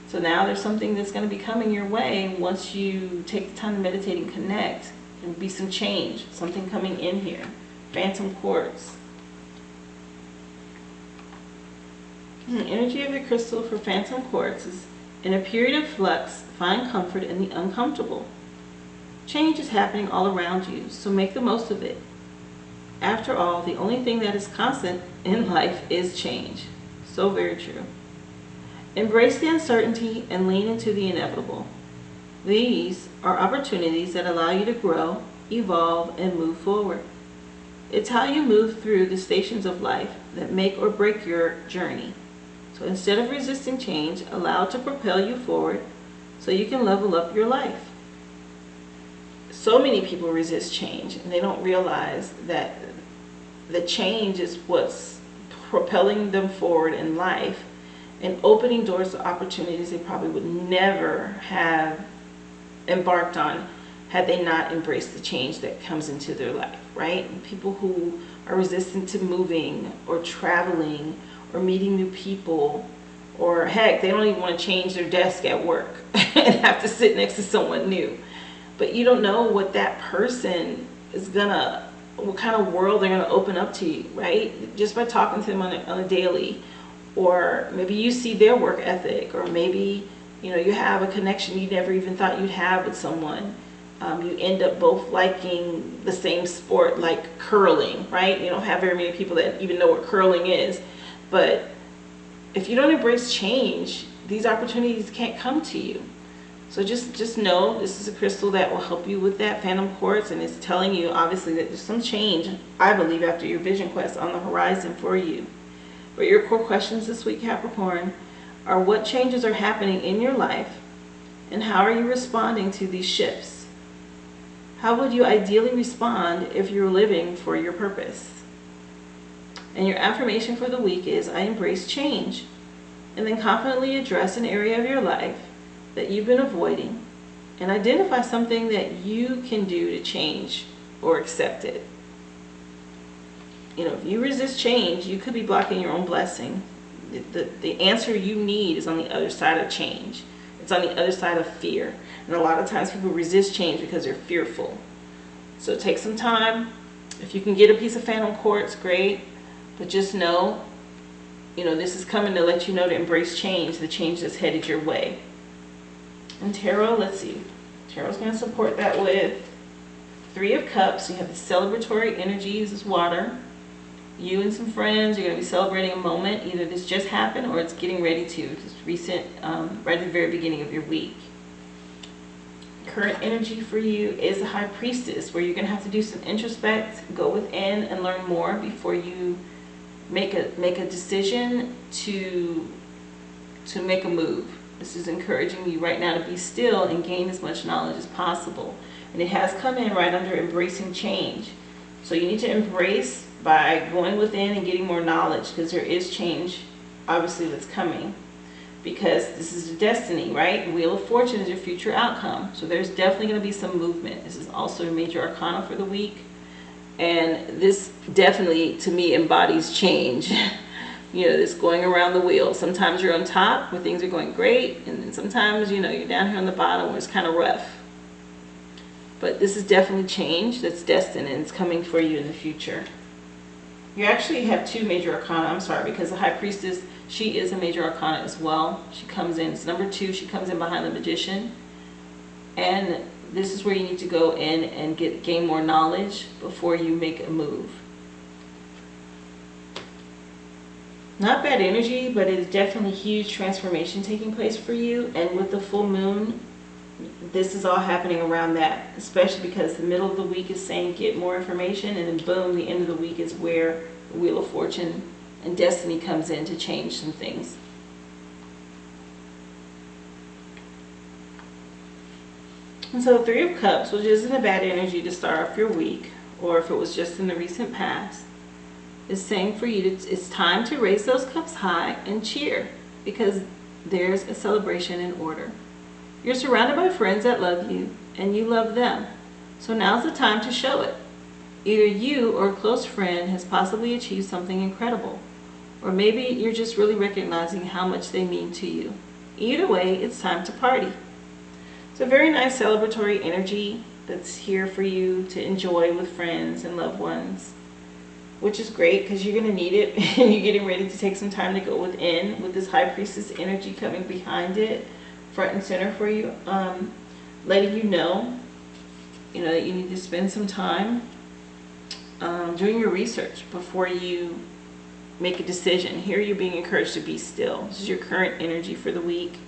So now there's something that's going to be coming your way once you take the time to meditate and connect. There'll be some change, something coming in here. Phantom Quartz. The energy of the crystal for Phantom Quartz is In a period of flux, find comfort in the uncomfortable. Change is happening all around you, so make the most of it. After all, the only thing that is constant in life is change. So very true. Embrace the uncertainty and lean into the inevitable. These are opportunities that allow you to grow, evolve, and move forward. It's how you move through the stations of life that make or break your journey. So instead of resisting change, allow it to propel you forward so you can level up your life. So many people resist change and they don't realize that the change is what's propelling them forward in life and opening doors to opportunities they probably would never have embarked on had they not embraced the change that comes into their life, right? And people who are resistant to moving or traveling or meeting new people, or heck, they don't even want to change their desk at work and have to sit next to someone new. But you don't know what that person is what kind of world they're gonna open up to you, right? Just by talking to them on a daily. Or maybe you see their work ethic, or maybe you have a connection you never even thought you'd have with someone. You end up both liking the same sport, like curling, right? You don't have very many people that even know what curling is. But if you don't embrace change, these opportunities can't come to you. So just know this is a crystal that will help you with that phantom quartz, and it's telling you obviously that there's some change, I believe, after your vision quest on the horizon for you. But your core questions this week, Capricorn, are what changes are happening in your life and how are you responding to these shifts? How would you ideally respond if you were living for your purpose? And your affirmation for the week is, I embrace change. And then confidently address an area of your life that you've been avoiding and identify something that you can do to change or accept it. If you resist change, you could be blocking your own blessing. The answer you need is on the other side of change. It's on the other side of fear. And a lot of times people resist change because they're fearful. So take some time. If you can get a piece of phantom quartz, great. But just know, this is coming to let you know to embrace change, the change that's headed your way. And tarot, let's see. Tarot's going to support that with 3 of Cups. You have the celebratory energies as water. You and some friends, you're going to be celebrating a moment. Either this just happened or it's getting ready to. It's recent, right at the very beginning of your week. Current energy for you is the High Priestess, where you're going to have to do some introspect, go within and learn more before you make a decision to make a move. This is encouraging you right now to be still and gain as much knowledge as possible. And it has come in right under embracing change. So you need to embrace by going within and getting more knowledge, because there is change obviously that's coming, because this is your destiny, right? Wheel of Fortune is your future outcome. So there's definitely going to be some movement. This is also a major arcana for the week. And this definitely, to me, embodies change. This going around the wheel. Sometimes you're on top where things are going great, and then sometimes, you're down here on the bottom where it's kind of rough. But this is definitely change that's destined, and it's coming for you in the future. You actually have 2 major arcana, I'm sorry, because the High Priestess, she is a major arcana as well. She comes in, it's number 2, she comes in behind the Magician. And this is where you need to go in and gain more knowledge before you make a move. Not bad energy, but it is definitely huge transformation taking place for you. And with the full moon, this is all happening around that, especially because the middle of the week is saying get more information, and then boom, the end of the week is where the Wheel of Fortune and Destiny comes in to change some things. And so 3 of Cups, which isn't a bad energy to start off your week, or if it was just in the recent past, is saying for you it's time to raise those cups high and cheer, because there's a celebration in order. You're surrounded by friends that love you, and you love them. So now's the time to show it. Either you or a close friend has possibly achieved something incredible, or maybe you're just really recognizing how much they mean to you. Either way, it's time to party. It's a very nice celebratory energy that's here for you to enjoy with friends and loved ones, which is great because you're going to need it, and you're getting ready to take some time to go within with this High Priestess energy coming behind it. front and center for you, letting you know that you need to spend some time doing your research before you make a decision. Here you're being encouraged to be still. This is your current energy for the week,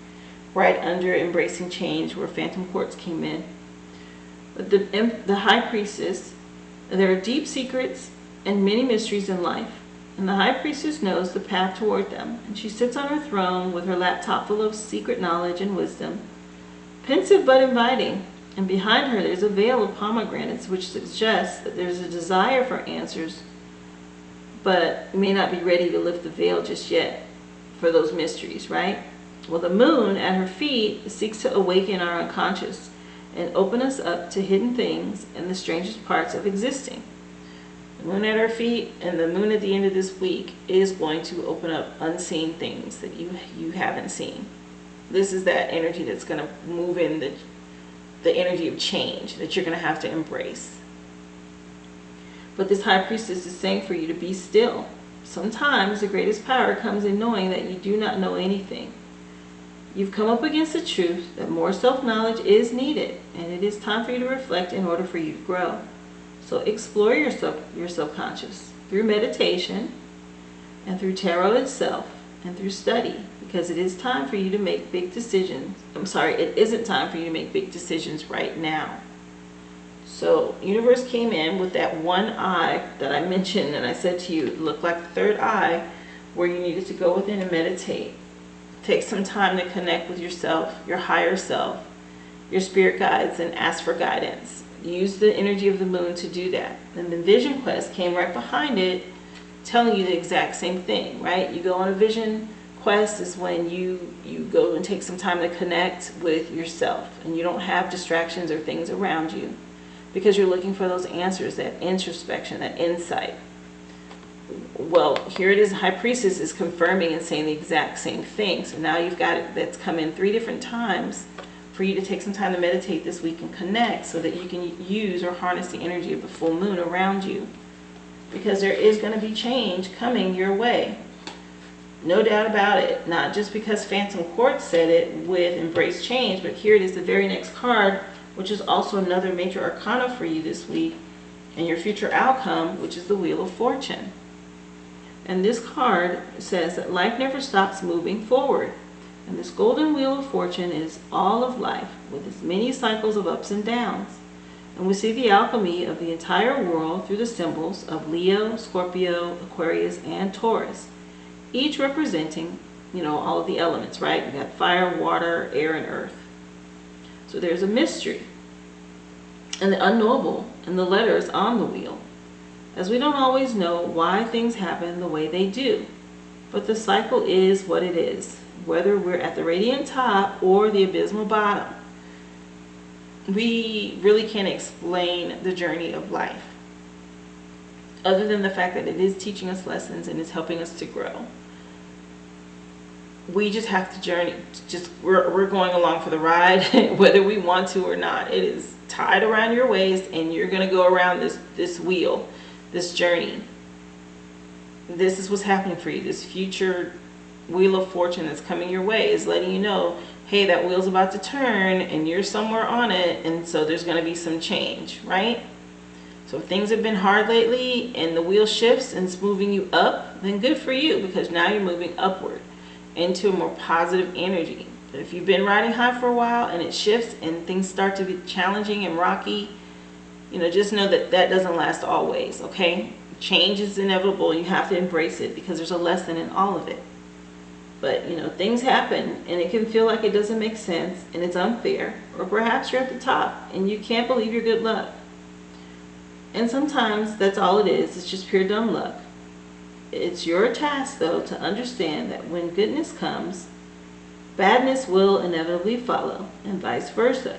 right under embracing change, where Phantom Quartz came in. But the High Priestess, there are deep secrets and many mysteries in life, and the High Priestess knows the path toward them, and she sits on her throne with her laptop full of secret knowledge and wisdom, pensive but inviting, and behind her there's a veil of pomegranates which suggests that there's a desire for answers, but you may not be ready to lift the veil just yet for those mysteries, right? Well, the moon at her feet seeks to awaken our unconscious and open us up to hidden things and the strangest parts of existing. The moon at her feet and the moon at the end of this week is going to open up unseen things that you haven't seen. This is that energy that's going to move in the energy of change that you're going to have to embrace. But this High Priestess is saying for you to be still. Sometimes the greatest power comes in knowing that you do not know anything. You've come up against the truth that more self-knowledge is needed, and it is time for you to reflect in order for you to grow. So explore your subconscious through meditation and through tarot itself and through study, because it is time for you to make big decisions. It isn't time for you to make big decisions right now. So universe came in with that one eye that I mentioned, and I said to you, it looked like the third eye, where you needed to go within and meditate. Take some time to connect with yourself, your higher self, your spirit guides, and ask for guidance. Use the energy of the moon to do that. And the vision quest came right behind it, telling you the exact same thing, right? You go on a vision quest is when you go and take some time to connect with yourself, and you don't have distractions or things around you, because you're looking for those answers, that introspection, that insight. Well, here it is. High Priestess is confirming and saying the exact same thing. So now you've got it, that's come in 3 different times for you to take some time to meditate this week and connect, so that you can use or harness the energy of the full moon around you, because there is going to be change coming your way. No doubt about it. Not just because Phantom Quartz said it with embrace change, but here it is, the very next card, which is also another major arcana for you this week, and your future outcome, which is the Wheel of Fortune. And this card says that life never stops moving forward. And this golden Wheel of Fortune is all of life, with its many cycles of ups and downs. And we see the alchemy of the entire world through the symbols of Leo, Scorpio, Aquarius, and Taurus, each representing, all of the elements, right? You got fire, water, air, and earth. So there's a mystery and the unknowable in the letters on the wheel, as we don't always know why things happen the way they do. But the cycle is what it is, whether we're at the radiant top or the abysmal bottom. We really can't explain the journey of life, other than the fact that it is teaching us lessons and it's helping us to grow. We just have to journey. We're going along for the ride, whether we want to or not. It is tied around your waist, and you're going to go around this wheel, this journey. This is what's happening for you. This future Wheel of Fortune that's coming your way is letting you know, hey, that wheel's about to turn, and you're somewhere on it, and so there's going to be some change, right? So if things have been hard lately, and the wheel shifts and it's moving you up, then good for you, because now you're moving upward into a more positive energy. But if you've been riding high for a while and it shifts and things start to be challenging and rocky, just know that that doesn't last always, okay? Change is inevitable. You have to embrace it, because there's a lesson in all of it. But, things happen, and it can feel like it doesn't make sense and it's unfair, or perhaps you're at the top and you can't believe your good luck. And sometimes that's all it is. It's just pure dumb luck. It's your task, though, to understand that when goodness comes, badness will inevitably follow, and vice versa.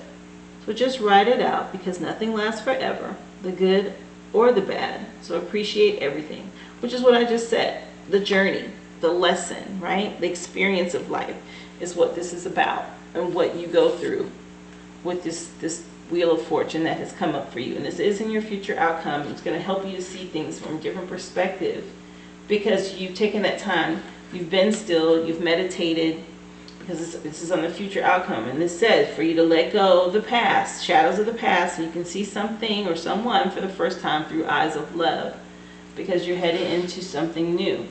So just ride it out, because nothing lasts forever, the good or the bad. So appreciate everything, which is what I just said. The journey, the lesson, right? The experience of life is what this is about, and what you go through with this Wheel of Fortune that has come up for you. And this is in your future outcome. It's going to help you to see things from a different perspective, because you've taken that time, you've been still, you've meditated, because this is on the future outcome. And this says for you to let go of the past, shadows of the past, so you can see something or someone for the first time through eyes of love, because you're heading into something new.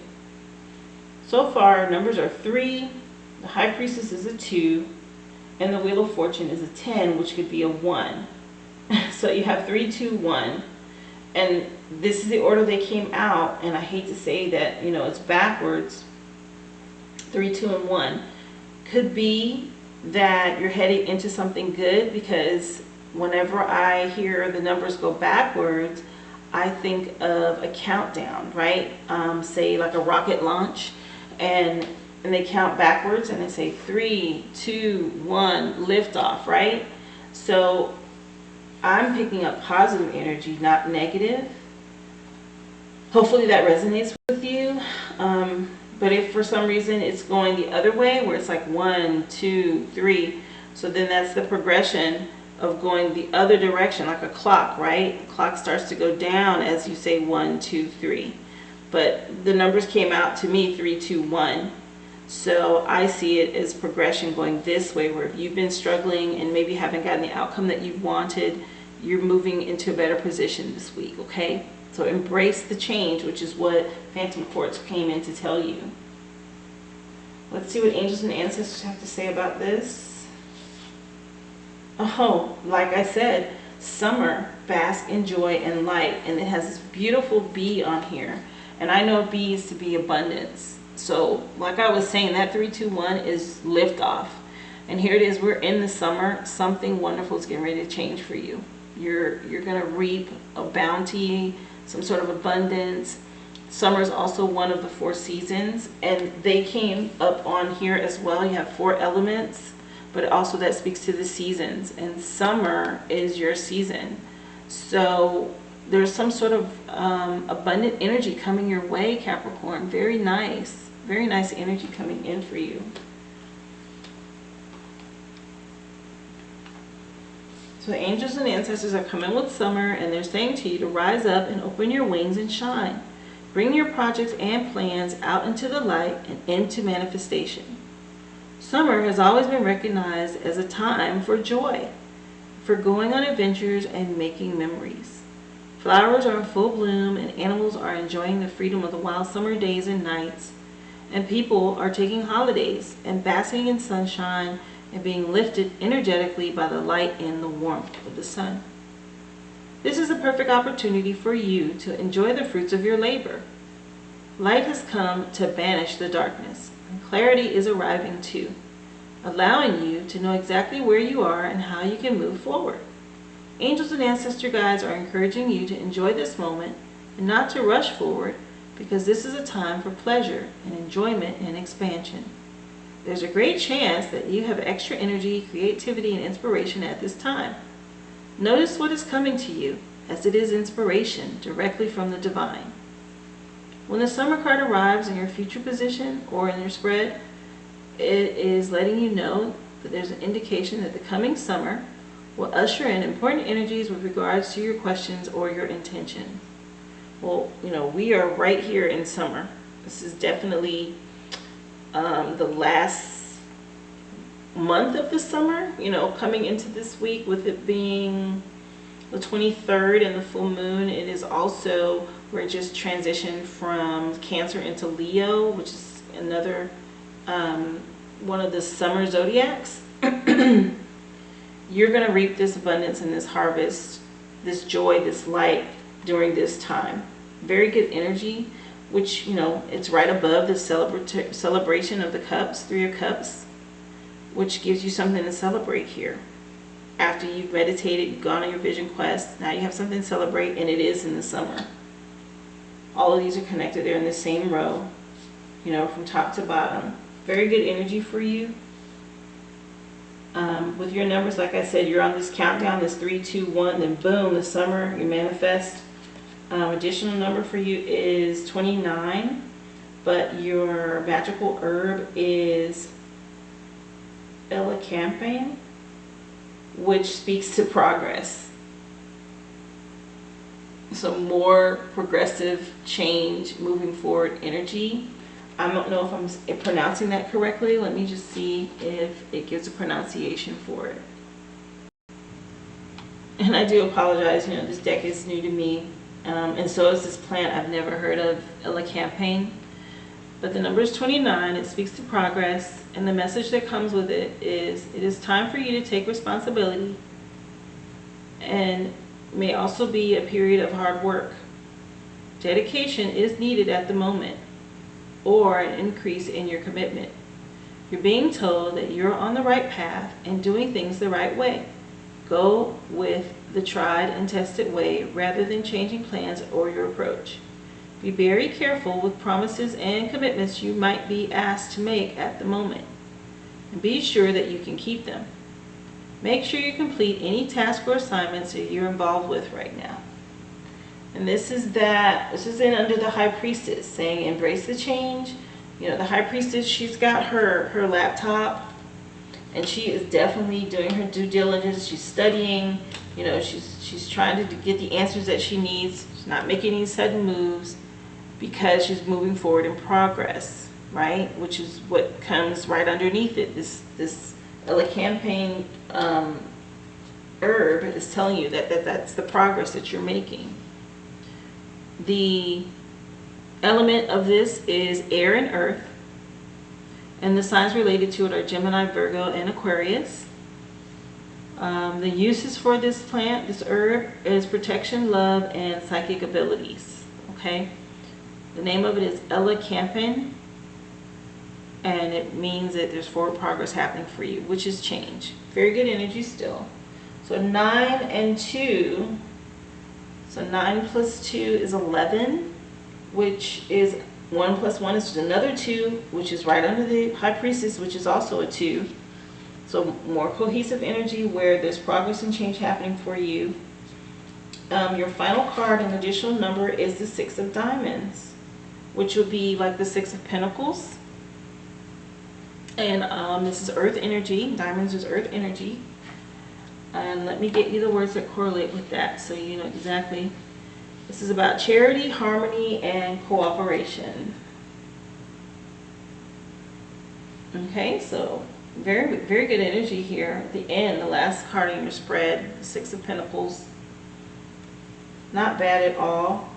So far, numbers are 3, the High Priestess is a 2, and the Wheel of Fortune is a 10, which could be a 1. So you have 3, 2, 1. And this is the order they came out, and I hate to say that, it's backwards. 3, 2, and 1. Could be that you're heading into something good, because whenever I hear the numbers go backwards, I think of a countdown, right? Say like a rocket launch, and they count backwards and they say 3, 2, 1, lift off, right? So I'm picking up positive energy, not negative. Hopefully that resonates with you. But if for some reason it's going the other way, where it's like 1, 2, 3, so then that's the progression of going the other direction, like a clock, right? The clock starts to go down as you say 1, 2, 3. But the numbers came out to me 3, 2, 1. So I see it as progression going this way, where if you've been struggling and maybe haven't gotten the outcome that you wanted, you're moving into a better position this week, okay? So embrace the change, which is what Phantom Quartz came in to tell you. Let's see what angels and ancestors have to say about this. Oh, like I said, summer, bask in joy and light. And it has this beautiful bee on here. And I know bees to be abundance. So like I was saying, that 3, 2, 1 is liftoff. And here it is, we're in the summer. Something wonderful is getting ready to change for you. You're going to reap a bounty, some sort of abundance. Summer is also one of the 4 seasons, and they came up on here as well. You have 4 elements, but also that speaks to the seasons, and summer is your season. So there's some sort of abundant energy coming your way, Capricorn. Very nice energy coming in for you. So the angels and ancestors are coming with summer, and they're saying to you to rise up and open your wings and shine. Bring your projects and plans out into the light and into manifestation. Summer has always been recognized as a time for joy, for going on adventures and making memories. Flowers are in full bloom, and animals are enjoying the freedom of the wild summer days and nights, and people are taking holidays and basking in sunshine and being lifted energetically by the light and the warmth of the sun. This is a perfect opportunity for you to enjoy the fruits of your labor. Light has come to banish the darkness, and clarity is arriving too, allowing you to know exactly where you are and how you can move forward. Angels and ancestor guides are encouraging you to enjoy this moment and not to rush forward, because this is a time for pleasure and enjoyment and expansion. There's a great chance that you have extra energy, creativity, and inspiration at this time. Notice what is coming to you, as it is inspiration directly from the divine. When the summer card arrives in your future position or in your spread, it is letting you know that there's an indication that the coming summer will usher in important energies with regards to your questions or your intention. Well, we are right here in summer. This is definitely the last month of the summer, coming into this week, with it being the 23rd and the full moon. It is also, we're just transitioned from Cancer into Leo, which is another one of the summer zodiacs. You're going to reap this abundance and this harvest, this joy, this light during this time. Very good energy, which, it's right above the celebration of the cups, 3 of cups, which gives you something to celebrate here. After you've meditated, you've gone on your vision quest, now you have something to celebrate, and it is in the summer. All of these are connected. They're in the same row, from top to bottom. Very good energy for you. With your numbers, like I said, you're on this countdown, this 3, 2, 1, then boom, the summer, you manifest. Additional number for you is 29, but your magical herb is elecampane, which speaks to progress. So more progressive change, moving forward energy. I don't know if I'm pronouncing that correctly. Let me just see if it gives a pronunciation for it. And I do apologize, you know, this deck is new to me, and so is this plant. I've never heard of Elecampane. But the number is 29. It speaks to progress, and the message that comes with it is time for you to take responsibility, and may also be a period of hard work. Dedication is needed at the moment, or an increase in your commitment. You're being told that you're on the right path and doing things the right way. Go with the tried and tested way rather than changing plans or your approach. Be very careful with promises and commitments you might be asked to make at the moment, and be sure that you can keep them. Make sure you complete any task or assignments that you're involved with right now. And this is in under the High Priestess, saying embrace the change. You know, the High Priestess, she's got her laptop, and she is definitely doing her due diligence. She's studying, you know, she's trying to get the answers that she needs. She's not making any sudden moves because she's moving forward in progress, right? Which is what comes right underneath it. This Elecampane herb is telling you that's the progress that you're making. The element of this is air and earth, and the signs related to it are Gemini, Virgo, and Aquarius. The uses for this plant, this herb, is protection, love, and psychic abilities. Okay, the name of it is Elecampane, and it means that there's forward progress happening for you, which is change. Very good energy still. So 9 and 2. So 9 plus 2 is 11, which is 1 plus 1 is another 2, which is right under the High Priestess, which is also a 2. So more cohesive energy where there's progress and change happening for you. Your final card and additional number is the 6 of Diamonds, which would be like the 6 of Pentacles. And this is earth energy. Diamonds is earth energy. And let me get you the words that correlate with that so you know exactly. This is about charity, harmony, and cooperation. Okay, so very, very good energy here at the end. The last card in your spread, the 6 of Pentacles. Not bad at all.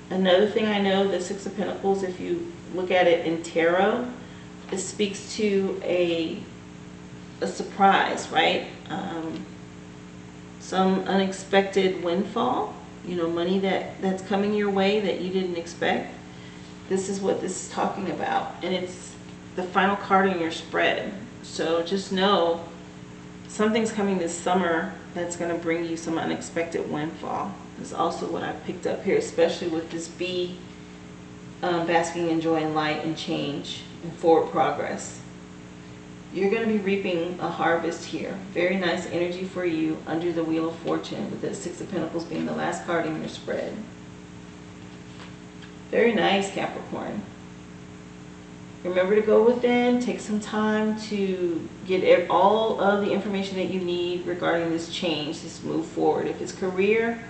Another thing I know, the 6 of Pentacles, if you look at it in tarot, it speaks to a surprise, right? Some unexpected windfall, you know, money that's coming your way that you didn't expect. This is what this is talking about, and it's the final card in your spread. So just know something's coming this summer that's going to bring you some unexpected windfall. Is also what I picked up here, especially with this bee basking in joy and light and change and forward progress. You're going to be reaping a harvest here. Very nice energy for you under the Wheel of Fortune, with the 6 of Pentacles being the last card in your spread. Very nice, Capricorn. Remember to go within, take some time to get all of the information that you need regarding this change, this move forward. If it's career,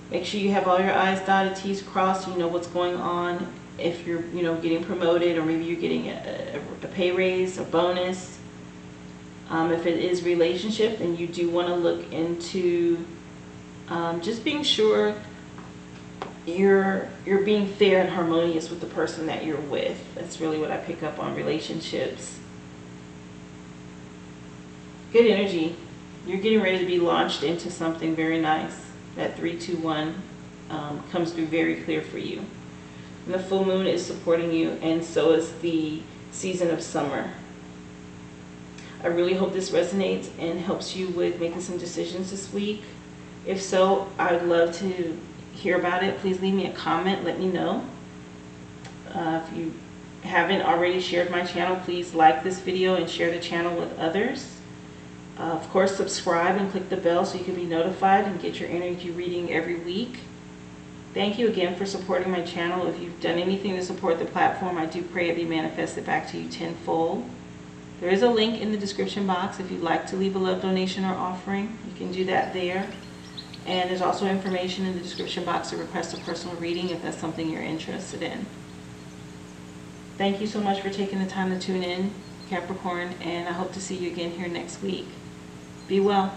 make sure you have all your I's dotted, T's crossed, you know what's going on. If you're, you know, getting promoted, or maybe you're getting a pay raise, a bonus. If it is relationship, then you do want to look into just being sure you're being fair and harmonious with the person that you're with. That's really what I pick up on relationships. Good energy. You're getting ready to be launched into something very nice. That 3-2-1 comes through very clear for you. And the full moon is supporting you, and so is the season of summer. I really hope this resonates and helps you with making some decisions this week. If so, I'd love to hear about it. Please leave me a comment. Let me know. If you haven't already shared my channel, please like this video and share the channel with others. Of course, subscribe and click the bell so you can be notified and get your energy reading every week. Thank you again for supporting my channel. If you've done anything to support the platform, I do pray it be manifested back to you tenfold. There is a link in the description box if you'd like to leave a love donation or offering. You can do that there. And there's also information in the description box to request a personal reading if that's something you're interested in. Thank you so much for taking the time to tune in, Capricorn, and I hope to see you again here next week. Be well.